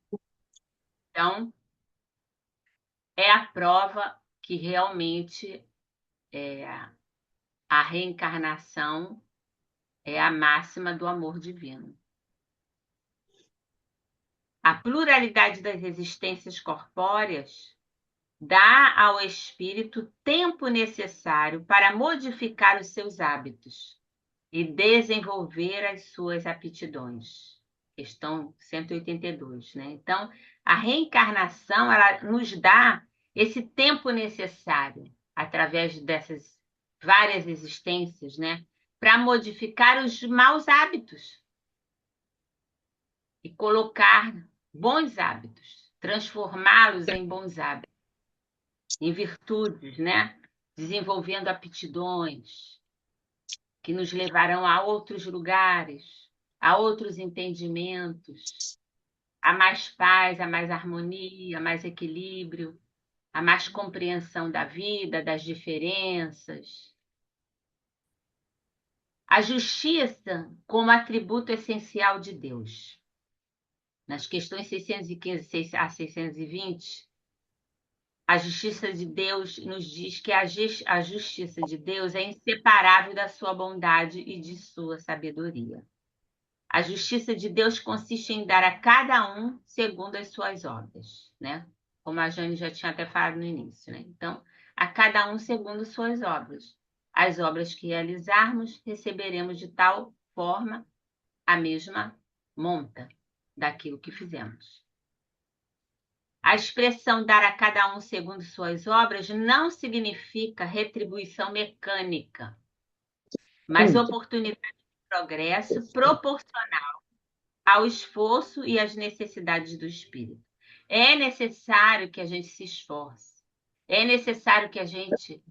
S2: Então, é a prova que realmente a reencarnação é a máxima do amor divino. A pluralidade das existências corpóreas dá ao espírito o tempo necessário para modificar os seus hábitos e desenvolver as suas aptidões. Questão 182, né? Então, a reencarnação, ela nos dá esse tempo necessário, através dessas várias existências, né? Para modificar os maus hábitos e colocar bons hábitos, transformá-los em bons hábitos, em virtudes, né? Desenvolvendo aptidões que nos levarão a outros lugares, a outros entendimentos, a mais paz, a mais harmonia, a mais equilíbrio, a mais compreensão da vida, das diferenças. A justiça como atributo essencial de Deus. Nas questões 615 a 620, a justiça de Deus nos diz que a justiça de Deus é inseparável da sua bondade e de sua sabedoria. A justiça de Deus consiste em dar a cada um segundo as suas obras, né? Como a Jane já tinha até falado no início, né? Então, a cada um segundo suas obras. As obras que realizarmos, receberemos de tal forma a mesma monta daquilo que fizemos. A expressão dar a cada um segundo suas obras não significa retribuição mecânica, mas oportunidade de progresso proporcional ao esforço e às necessidades do espírito. É necessário que a gente se esforce, é necessário que a gente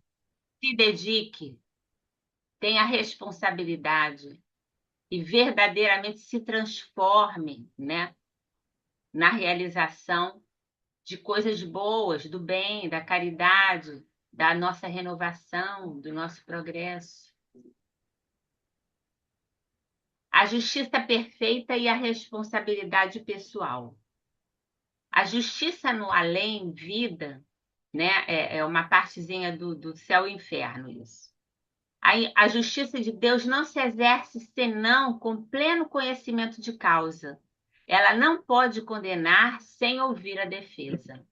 S2: se dedique, tenha responsabilidade e verdadeiramente se transforme, né, na realização de coisas boas, do bem, da caridade, da nossa renovação, do nosso progresso. A justiça perfeita e a responsabilidade pessoal. A justiça no além-vida, né, é uma partezinha do céu e inferno isso. A justiça de Deus não se exerce senão com pleno conhecimento de causa. Ela não pode condenar sem ouvir a defesa.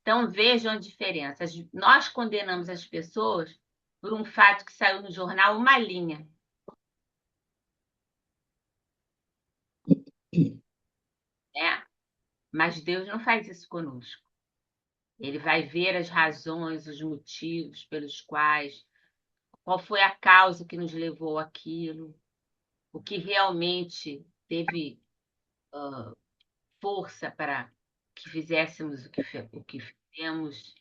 S2: Então vejam a diferença. Nós condenamos as pessoas por um fato que saiu no jornal, uma linha. Né? Mas Deus não faz isso conosco. Ele vai ver as razões, os motivos pelos quais, qual foi a causa que nos levou àquilo, o que realmente teve força para que fizéssemos o que fizemos,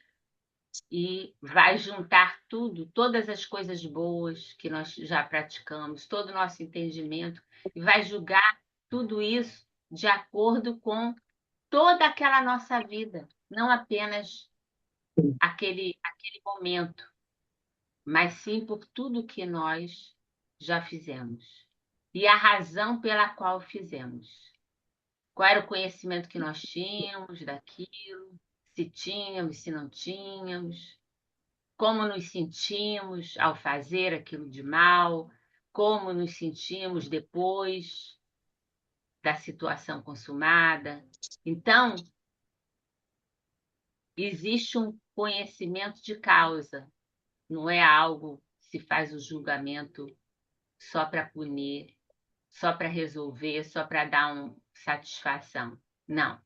S2: e vai juntar tudo, todas as coisas boas que nós já praticamos, todo o nosso entendimento, e vai julgar tudo isso de acordo com toda aquela nossa vida, não apenas aquele momento, mas sim por tudo que nós já fizemos e a razão pela qual fizemos. Qual era o conhecimento que nós tínhamos daquilo, se tínhamos, se não tínhamos, como nos sentimos ao fazer aquilo de mal, como nos sentimos depois da situação consumada. Então, existe um conhecimento de causa, não é algo que se faz o julgamento só para punir, só para resolver, só para dar satisfação. Não,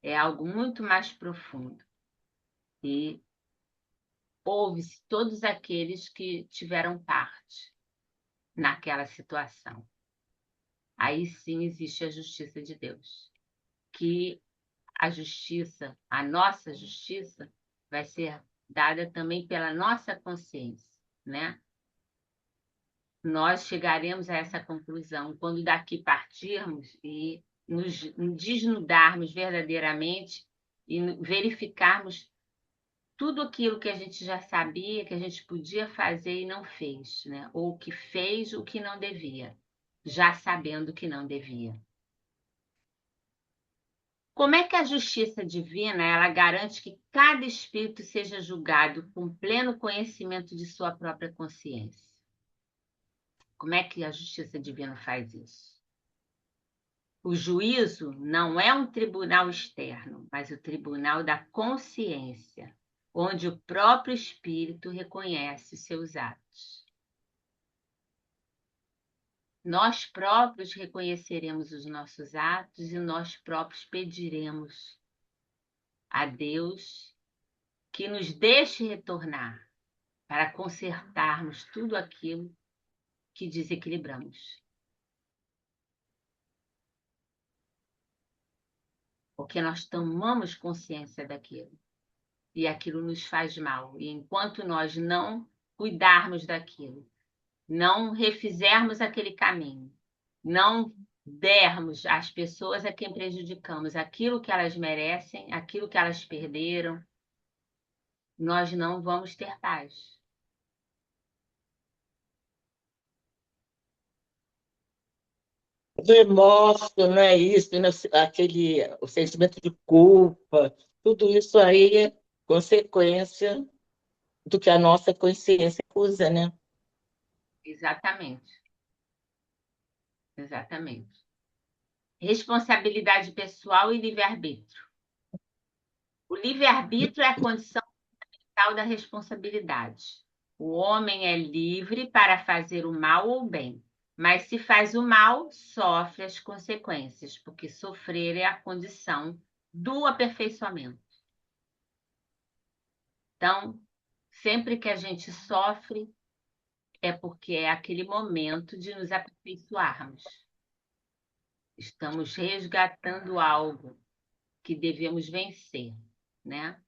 S2: é algo muito mais profundo. E ouve-se todos aqueles que tiveram parte naquela situação. Aí sim existe a justiça de Deus, que a justiça, a nossa justiça, vai ser dada também pela nossa consciência, né? Nós chegaremos a essa conclusão quando daqui partirmos e nos desnudarmos verdadeiramente e verificarmos tudo aquilo que a gente já sabia, que a gente podia fazer e não fez, né? Ou que fez o que não devia, já sabendo que não devia. Como é que a justiça divina, ela garante que cada espírito seja julgado com pleno conhecimento de sua própria consciência? Como é que a justiça divina faz isso? O juízo não é um tribunal externo, mas o tribunal da consciência, onde o próprio espírito reconhece os seus atos. Nós próprios reconheceremos os nossos atos e nós próprios pediremos a Deus que nos deixe retornar para consertarmos tudo aquilo que desequilibramos. Porque nós tomamos consciência daquilo e aquilo nos faz mal. E enquanto nós não cuidarmos daquilo, não refizermos aquele caminho, não dermos às pessoas a quem prejudicamos aquilo que elas merecem, aquilo que elas perderam, nós não vamos ter paz.
S3: O remorso, não é isso, né? O sentimento de culpa, tudo isso aí é consequência do que a nossa consciência usa, né?
S2: Exatamente, exatamente. Responsabilidade pessoal e livre-arbítrio. O livre-arbítrio é a condição vital da responsabilidade. O homem é livre para fazer o mal ou o bem, mas se faz o mal, sofre as consequências, porque sofrer é a condição do aperfeiçoamento. Então, sempre que a gente sofre, é porque é aquele momento de nos aperfeiçoarmos. Estamos resgatando algo que devemos vencer, né?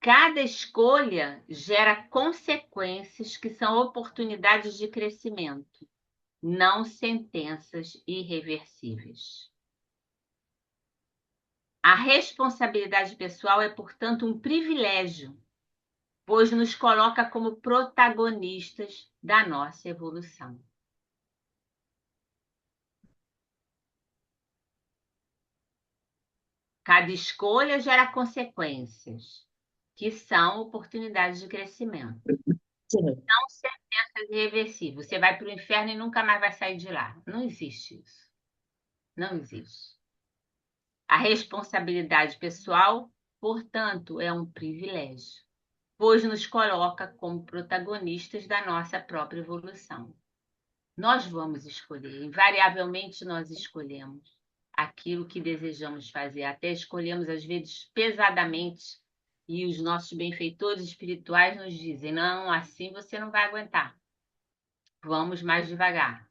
S2: Cada escolha gera consequências que são oportunidades de crescimento, não sentenças irreversíveis. A responsabilidade pessoal é, portanto, um privilégio, pois nos coloca como protagonistas da nossa evolução. Cada escolha gera consequências, que são oportunidades de crescimento.
S3: Sim.
S2: Não sentenças irreversíveis. Você vai para o inferno e nunca mais vai sair de lá. Não existe isso. Não existe. A responsabilidade pessoal, portanto, é um privilégio, pois nos coloca como protagonistas da nossa própria evolução. Nós vamos escolher, invariavelmente nós escolhemos aquilo que desejamos fazer, até escolhemos às vezes pesadamente, e os nossos benfeitores espirituais nos dizem: não, assim você não vai aguentar. Vamos mais devagar.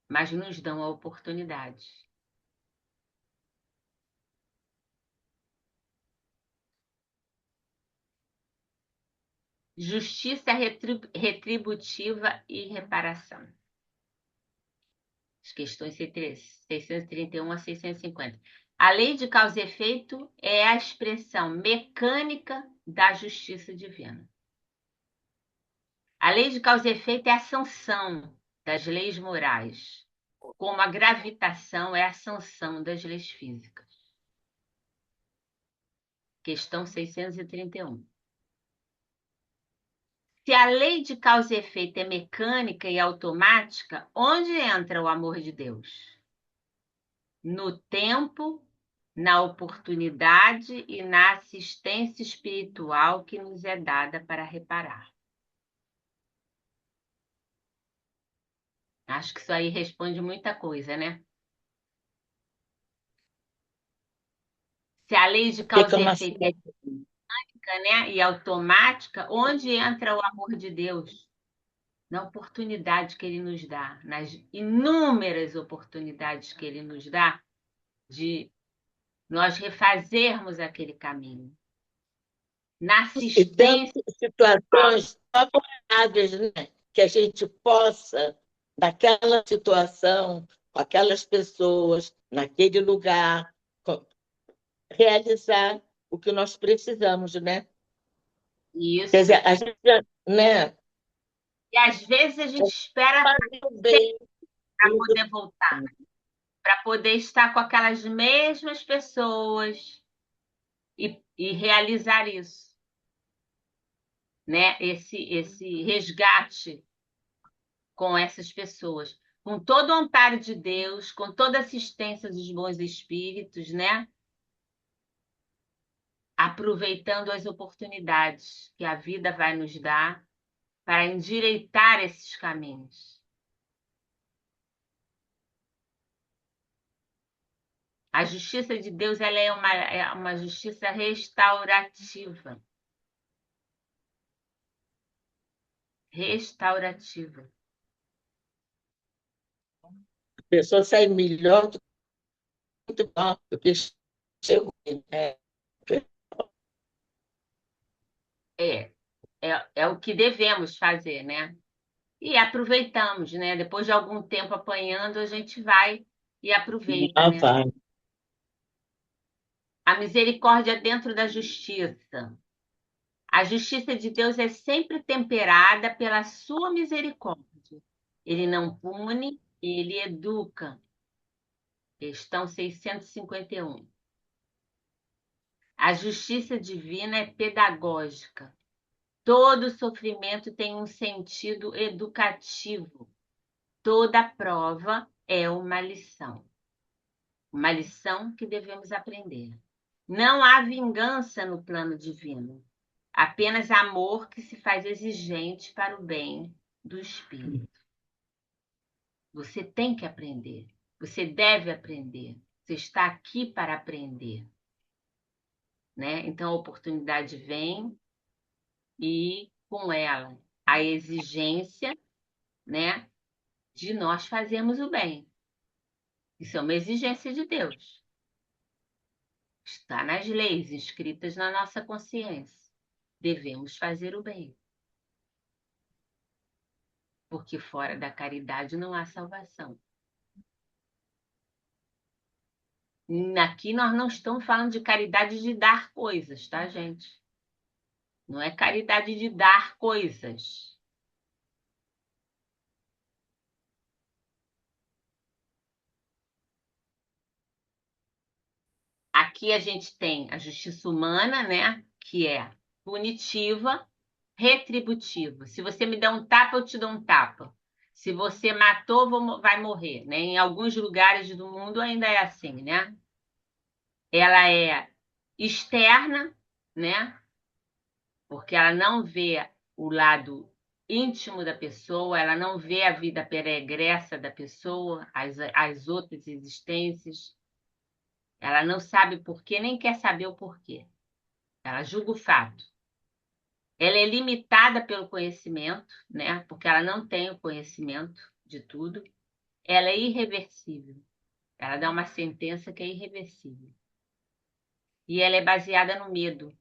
S2: Mas nos dão a oportunidade. Justiça retributiva e reparação. As questões 631 a 650. A lei de causa e efeito é a expressão mecânica da justiça divina. A lei de causa e efeito é a sanção das leis morais, como a gravitação é a sanção das leis físicas. Questão 631. Se a lei de causa e efeito é mecânica e automática, onde entra o amor de Deus? No tempo, na oportunidade e na assistência espiritual que nos é dada para reparar. Acho que isso aí responde muita coisa, né? Se a lei de causa
S3: Fica
S2: e
S3: uma
S2: efeito é mecânica, né, e automática, onde entra o amor de Deus? Na oportunidade que Ele nos dá, nas inúmeras oportunidades que Ele nos dá de nós refazermos aquele caminho. Na
S3: e tantas
S2: assistência,
S3: situações favoráveis, né? Que a gente possa, naquela situação, com aquelas pessoas, naquele lugar, realizar o que nós precisamos, né? Quer
S2: isso.
S3: dizer, a gente, né?
S2: E às vezes a gente espera
S3: Fazer o bem
S2: para poder voltar, para poder estar com aquelas mesmas pessoas e realizar isso, né? Esse resgate com essas pessoas, com todo o amparo de Deus, com toda a assistência dos bons espíritos, né? Aproveitando as oportunidades que a vida vai nos dar para endireitar esses caminhos. A justiça de Deus ela é uma justiça restaurativa. Restaurativa.
S3: a pessoa sai melhor do que chegou, né?
S2: É, é o que devemos fazer, né? E aproveitamos, né? Depois de algum tempo apanhando, a gente vai e aproveita,
S3: Ah,
S2: né?
S3: vai.
S2: A misericórdia dentro da justiça. A justiça de Deus é sempre temperada pela sua misericórdia. Ele não pune, ele educa. Questão 651. A justiça divina é pedagógica. Todo sofrimento tem um sentido educativo. Toda prova é uma lição que devemos aprender. Não há vingança no plano divino, apenas amor que se faz exigente para o bem do espírito. Você tem que aprender, você deve aprender, você está aqui para aprender, né? Então a oportunidade vem e com ela a exigência, né, de nós fazermos o bem. Isso é uma exigência de Deus. Está nas leis inscritas na nossa consciência. Devemos fazer o bem. Porque fora da caridade não há salvação. Aqui nós não estamos falando de caridade de dar coisas, tá, gente? Não é caridade de dar coisas. Aqui a gente tem a justiça humana, né? Que é punitiva, retributiva. Se você me der um tapa, eu te dou um tapa. Se você matou, vai morrer, né? Em alguns lugares do mundo ainda é assim, né? Ela é externa, né? Porque ela não vê o lado íntimo da pessoa, ela não vê a vida pregressa da pessoa, as outras existências. Ela não sabe por quê, nem quer saber o porquê. Ela julga o fato. Ela é limitada pelo conhecimento, né? Porque ela não tem o conhecimento de tudo. Ela é irreversível. Ela dá uma sentença que é irreversível. E ela é baseada no medo.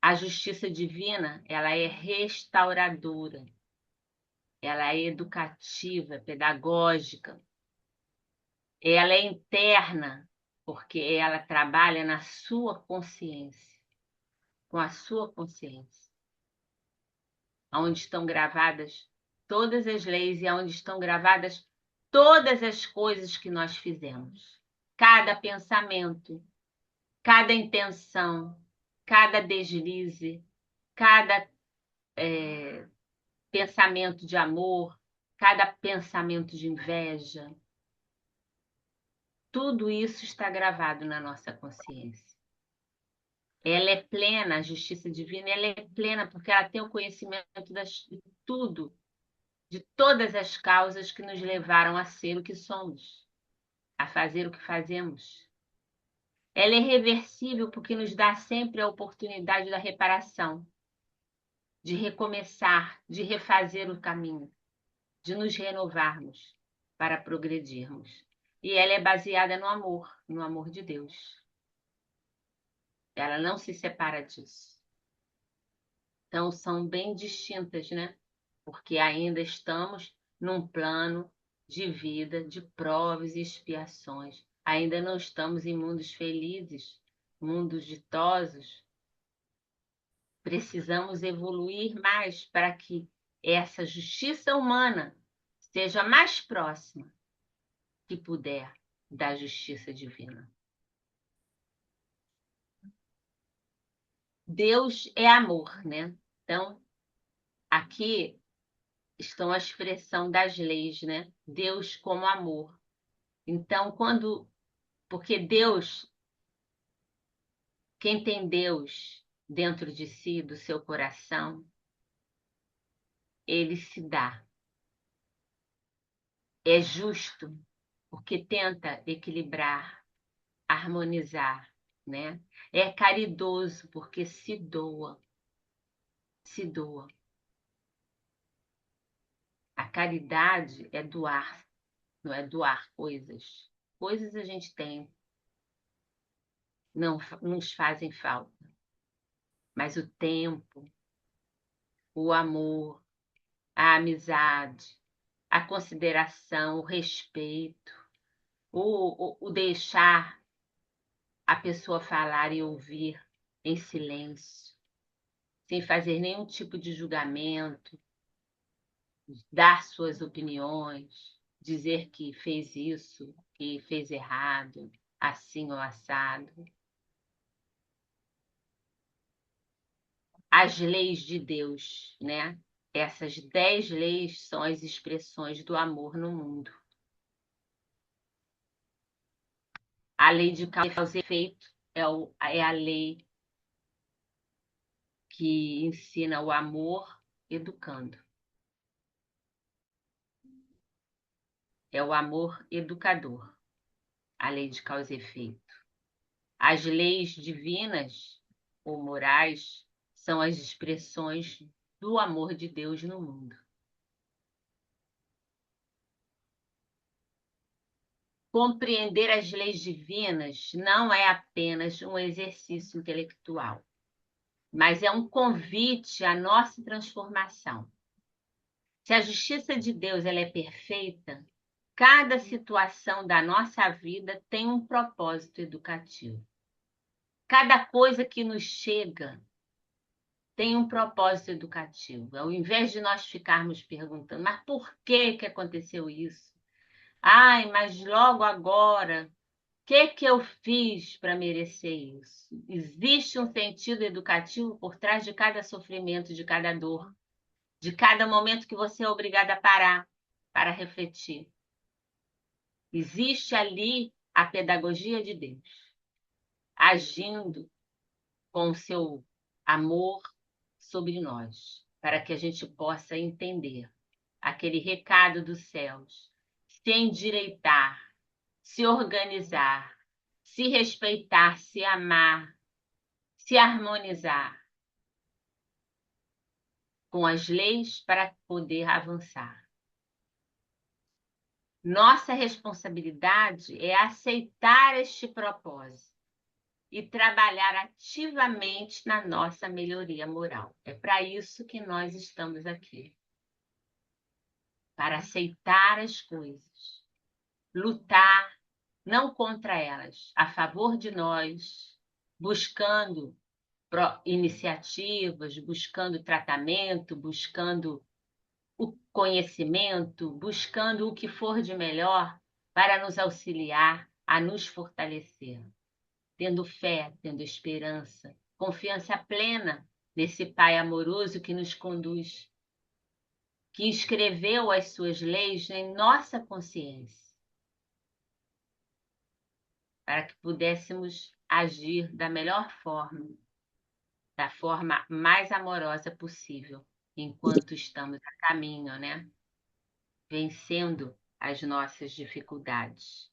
S2: A justiça divina, ela é restauradora. Ela é educativa, pedagógica. Ela é interna, porque ela trabalha na sua consciência, com a sua consciência, onde estão gravadas todas as leis e onde estão gravadas todas as coisas que nós fizemos. Cada pensamento, cada intenção, cada deslize, cada pensamento de amor, cada pensamento de inveja. Tudo isso está gravado na nossa consciência. Ela é plena, a justiça divina, ela é plena porque ela tem o conhecimento de tudo, de todas as causas que nos levaram a ser o que somos, a fazer o que fazemos. Ela é reversível porque nos dá sempre a oportunidade da reparação, de recomeçar, de refazer o caminho, de nos renovarmos para progredirmos. E ela é baseada no amor de Deus. Ela não se separa disso. Então, são bem distintas, né? Porque ainda estamos num plano de vida, de provas e expiações. Ainda não estamos em mundos felizes, mundos ditosos. Precisamos evoluir mais para que essa justiça humana seja mais próxima que puder da justiça divina. Deus é amor, né? Então, aqui estão a expressão das leis, né? Deus como amor. Então, porque Deus, quem tem Deus dentro de si, do seu coração, ele se dá. É justo, porque tenta equilibrar, harmonizar, né? É caridoso, porque se doa, se doa. A caridade é doar, não é doar coisas. Coisas a gente tem, não nos fazem falta. Mas o tempo, o amor, a amizade, a consideração, o respeito, o deixar a pessoa falar e ouvir em silêncio, sem fazer nenhum tipo de julgamento, dar suas opiniões, dizer que fez isso, que fez errado, assim ou assado. As leis de Deus, né? Essas 10 leis são as expressões do amor no mundo. A lei de causa e efeito é a lei que ensina o amor educando. É o amor educador, a lei de causa e efeito. As leis divinas ou morais são as expressões do amor de Deus no mundo. Compreender as leis divinas não é apenas um exercício intelectual, mas é um convite à nossa transformação. Se a justiça de Deus ela é perfeita, cada situação da nossa vida tem um propósito educativo. Cada coisa que nos chega tem um propósito educativo. Ao invés de nós ficarmos perguntando, mas por que que aconteceu isso? Ai, mas logo agora, o que eu fiz para merecer isso? Existe um sentido educativo por trás de cada sofrimento, de cada dor, de cada momento que você é obrigada a parar para refletir. Existe ali a pedagogia de Deus, agindo com o seu amor sobre nós, para que a gente possa entender aquele recado dos céus, se endireitar, se organizar, se respeitar, se amar, se harmonizar com as leis para poder avançar. Nossa responsabilidade é aceitar este propósito e trabalhar ativamente na nossa melhoria moral. É para isso que nós estamos aqui. Para aceitar as coisas, lutar não contra elas, a favor de nós, buscando iniciativas, buscando tratamento, buscando o conhecimento, buscando o que for de melhor para nos auxiliar a nos fortalecer, tendo fé, tendo esperança, confiança plena nesse Pai amoroso que nos conduz, que escreveu as suas leis em nossa consciência, para que pudéssemos agir da melhor forma, da forma mais amorosa possível, enquanto estamos a caminho, né? Vencendo as nossas dificuldades.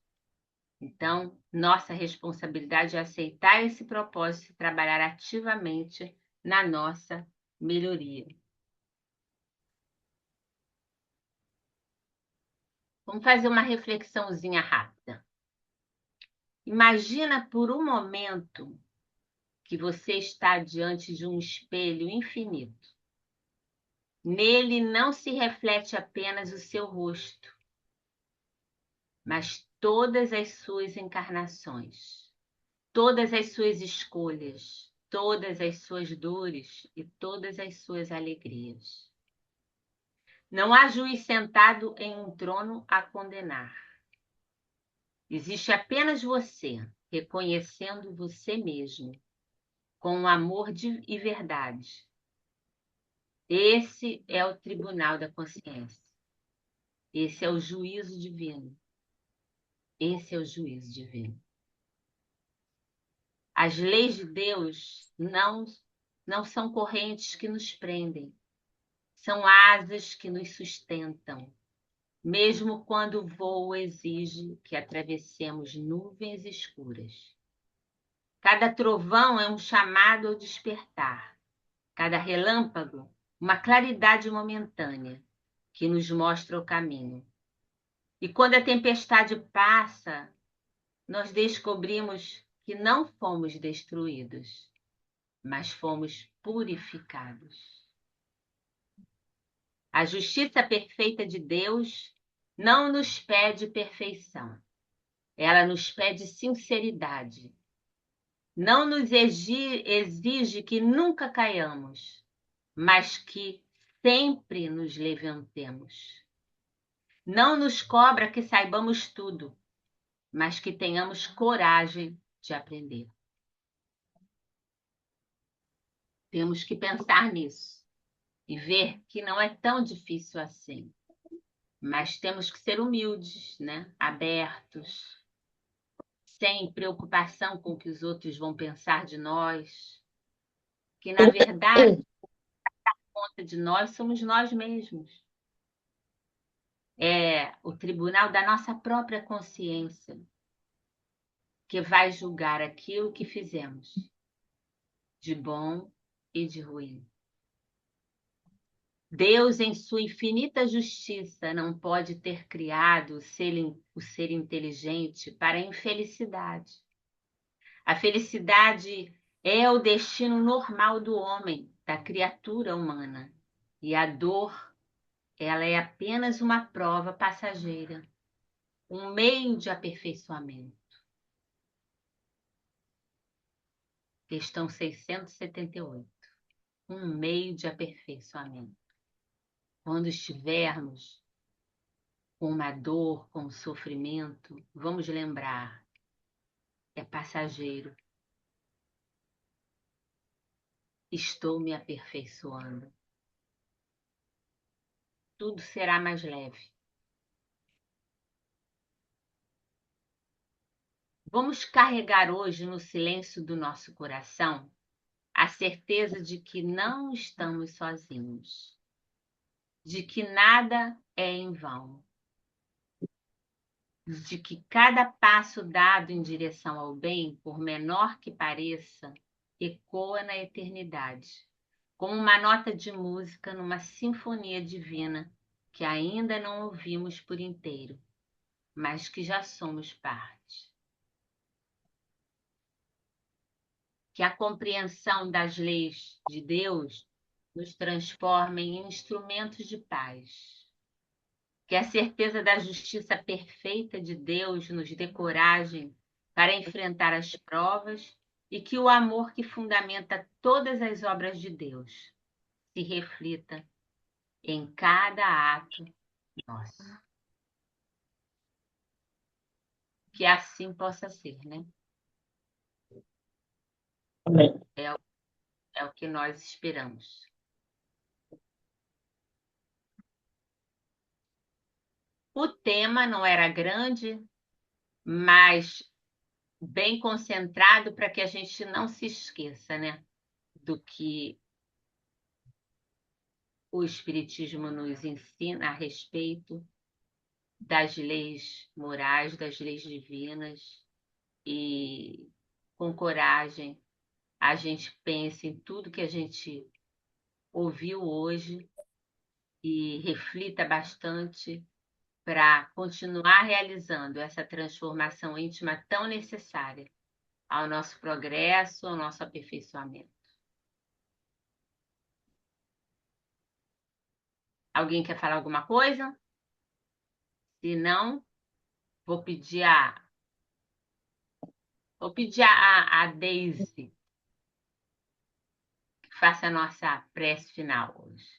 S2: Então, nossa responsabilidade é aceitar esse propósito e trabalhar ativamente na nossa melhoria. Vamos fazer uma reflexãozinha rápida. Imagina por um momento que você está diante de um espelho infinito. Nele não se reflete apenas o seu rosto, mas todas as suas encarnações, todas as suas escolhas, todas as suas dores e todas as suas alegrias. Não há juiz sentado em um trono a condenar. Existe apenas você, reconhecendo você mesmo, com amor e verdade. Esse é o tribunal da consciência. Esse é o juízo divino. Esse é o juízo divino. As leis de Deus não são correntes que nos prendem, são asas que nos sustentam, mesmo quando o voo exige que atravessemos nuvens escuras. Cada trovão é um chamado ao despertar, cada relâmpago, uma claridade momentânea que nos mostra o caminho. E quando a tempestade passa, nós descobrimos que não fomos destruídos, mas fomos purificados. A justiça perfeita de Deus não nos pede perfeição, ela nos pede sinceridade. Não nos exige que nunca caiamos, mas que sempre nos levantemos. Não nos cobra que saibamos tudo, mas que tenhamos coragem de aprender. Temos que pensar nisso e ver que não é tão difícil assim. Mas temos que ser humildes, né? Abertos, sem preocupação com o que os outros vão pensar de nós. Que, na verdade, conta de nós somos nós mesmos. É o tribunal da nossa própria consciência que vai julgar aquilo que fizemos, de bom e de ruim. Deus, em sua infinita justiça, não pode ter criado o ser inteligente para a infelicidade. A felicidade é o destino normal do homem, da criatura humana. E a dor, ela é apenas uma prova passageira, um meio de aperfeiçoamento. Questão 678. Um meio de aperfeiçoamento. Quando estivermos com uma dor, com um sofrimento, vamos lembrar, é passageiro. Estou me aperfeiçoando. Tudo será mais leve. Vamos carregar hoje no silêncio do nosso coração a certeza de que não estamos sozinhos, de que nada é em vão, de que cada passo dado em direção ao bem, por menor que pareça, ecoa na eternidade, como uma nota de música numa sinfonia divina que ainda não ouvimos por inteiro, mas que já somos parte. Que a compreensão das leis de Deus nos transforme em instrumentos de paz. Que a certeza da justiça perfeita de Deus nos dê coragem para enfrentar as provas e que o amor que fundamenta todas as obras de Deus se reflita em cada ato nosso. Que assim possa ser, né?
S3: Amém.
S2: É o que nós esperamos. O tema não era grande, mas bem concentrado para que a gente não se esqueça, né, do que o Espiritismo nos ensina a respeito das leis morais, das leis divinas, e com coragem a gente pense em tudo que a gente ouviu hoje e reflita bastante para continuar realizando essa transformação íntima tão necessária ao nosso progresso, ao nosso aperfeiçoamento. Alguém quer falar alguma coisa? Se não, vou pedir a, a Daisy que faça a nossa prece final hoje.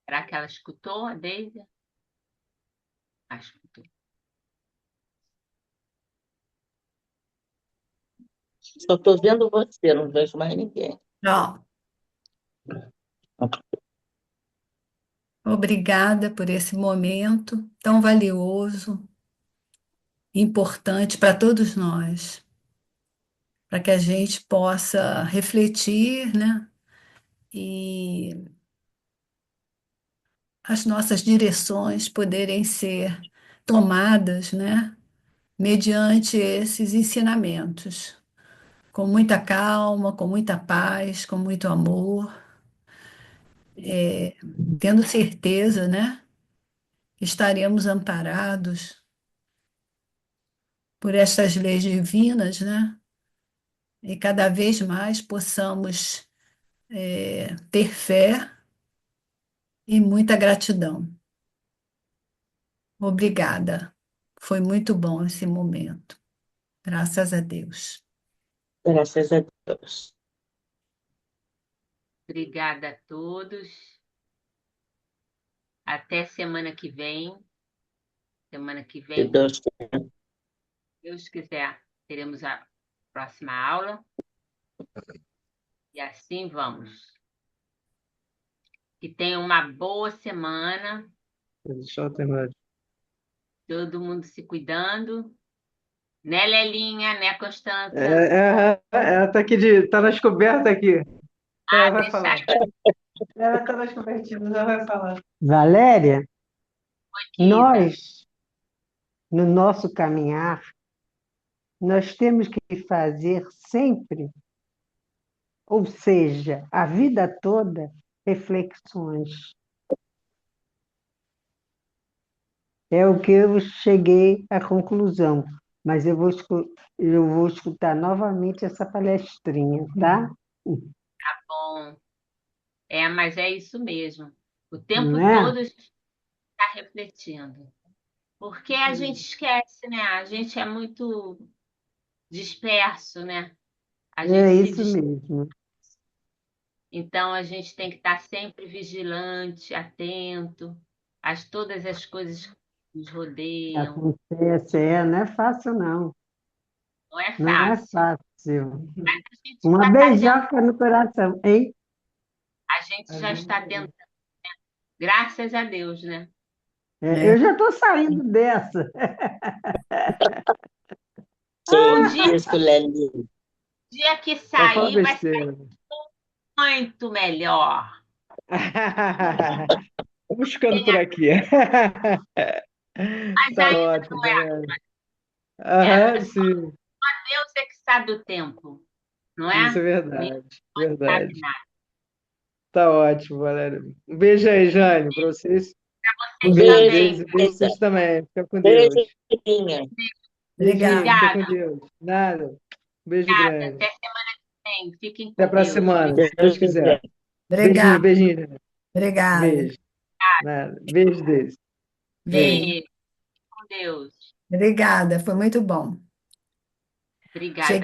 S2: Será que ela escutou, a Daisy? Ah, escutou.
S3: Só estou vendo você, não vejo mais ninguém.
S4: Ó, obrigada por esse momento tão valioso, importante para todos nós, para que a gente possa refletir, né? E as nossas direções poderem ser tomadas, né? Mediante esses ensinamentos, com muita calma, com muita paz, com muito amor, tendo certeza, né? Que estaremos amparados por estas leis divinas, né? E cada vez mais possamos ter fé e muita gratidão. Obrigada. Foi muito bom esse momento. Graças a Deus.
S3: Graças a Deus.
S2: Obrigada a todos. Até semana que vem. Semana que
S3: Se
S2: vem,
S3: Deus
S2: se Deus quiser, teremos a próxima aula. E assim vamos. Que tenham uma boa semana.
S5: Deixa eu terminar.
S2: Todo mundo se cuidando. Né, Lelinha? Né, Constança?
S5: Ela tá aqui tá nas cobertas aqui. Ela vai
S2: Deixa
S5: falar.
S2: aqui,
S5: Ela tá nas cobertinhas, ela vai falar.
S1: Valéria,
S2: querida.
S1: nós, no nosso caminhar, nós temos que fazer sempre, ou seja, a vida toda, reflexões. É o que eu cheguei à conclusão, mas eu vou escutar novamente essa palestrinha, tá?
S2: Bom, mas é isso mesmo. O
S1: Não
S2: tempo
S1: é?
S2: todo a gente está refletindo. Porque a gente esquece, né? A gente é muito disperso, né? A gente
S1: É
S2: se
S1: isso
S2: dis...
S1: mesmo.
S2: Então a gente tem que estar sempre vigilante, atento a todas as coisas que nos rodeiam.
S1: Acontece, não é fácil, não.
S2: Não é
S1: Não é
S2: fácil.
S1: fácil.
S2: Mas a gente
S1: Uma
S2: já está dentro,
S1: beijoca no coração, hein?
S2: a gente já está dentro, graças a Deus, né?
S1: Eu já estou saindo dessa.
S3: que
S2: O dia,
S3: isso, Leli.
S2: dia que
S5: Só fala
S2: sair vai ser
S5: besteira.
S2: muito melhor.
S5: Vamos ficando por aqui.
S2: Mas
S5: Tá
S2: ainda
S5: ótimo,
S2: não é.
S5: galera.
S2: É
S5: Aham,
S2: só
S5: sim.
S2: Deus é que sabe o tempo, não
S5: Isso
S2: é?
S5: é
S2: Ninguém
S5: verdade.
S2: sabe
S5: Verdade.
S2: nada.
S5: Tá ótimo, galera. Um beijo aí, Jane, pra vocês. Um
S2: Vocês
S5: beijo,
S2: também.
S5: Deise. Beijo pra vocês também. Fica com
S3: Beijo,
S5: Deus.
S3: Lilinha.
S5: Beijinho,
S4: Obrigada.
S5: fica com
S2: Obrigada,
S5: Deus. Nada. Beijo
S2: obrigada.
S5: grande.
S2: Até semana que vem. Fiquem
S5: Até
S2: com
S5: pra
S2: Deus.
S5: semana, se Deus
S3: Deus
S5: quiser.
S3: quiser.
S5: Beijinho,
S4: Obrigada.
S5: beijinho, Jane.
S4: Obrigada.
S5: Beijo. Nada. Beijo, Deise. Beijo.
S4: Beijo.
S2: Beijo. Com Deus.
S4: Obrigada. Foi muito bom.
S2: Obrigada.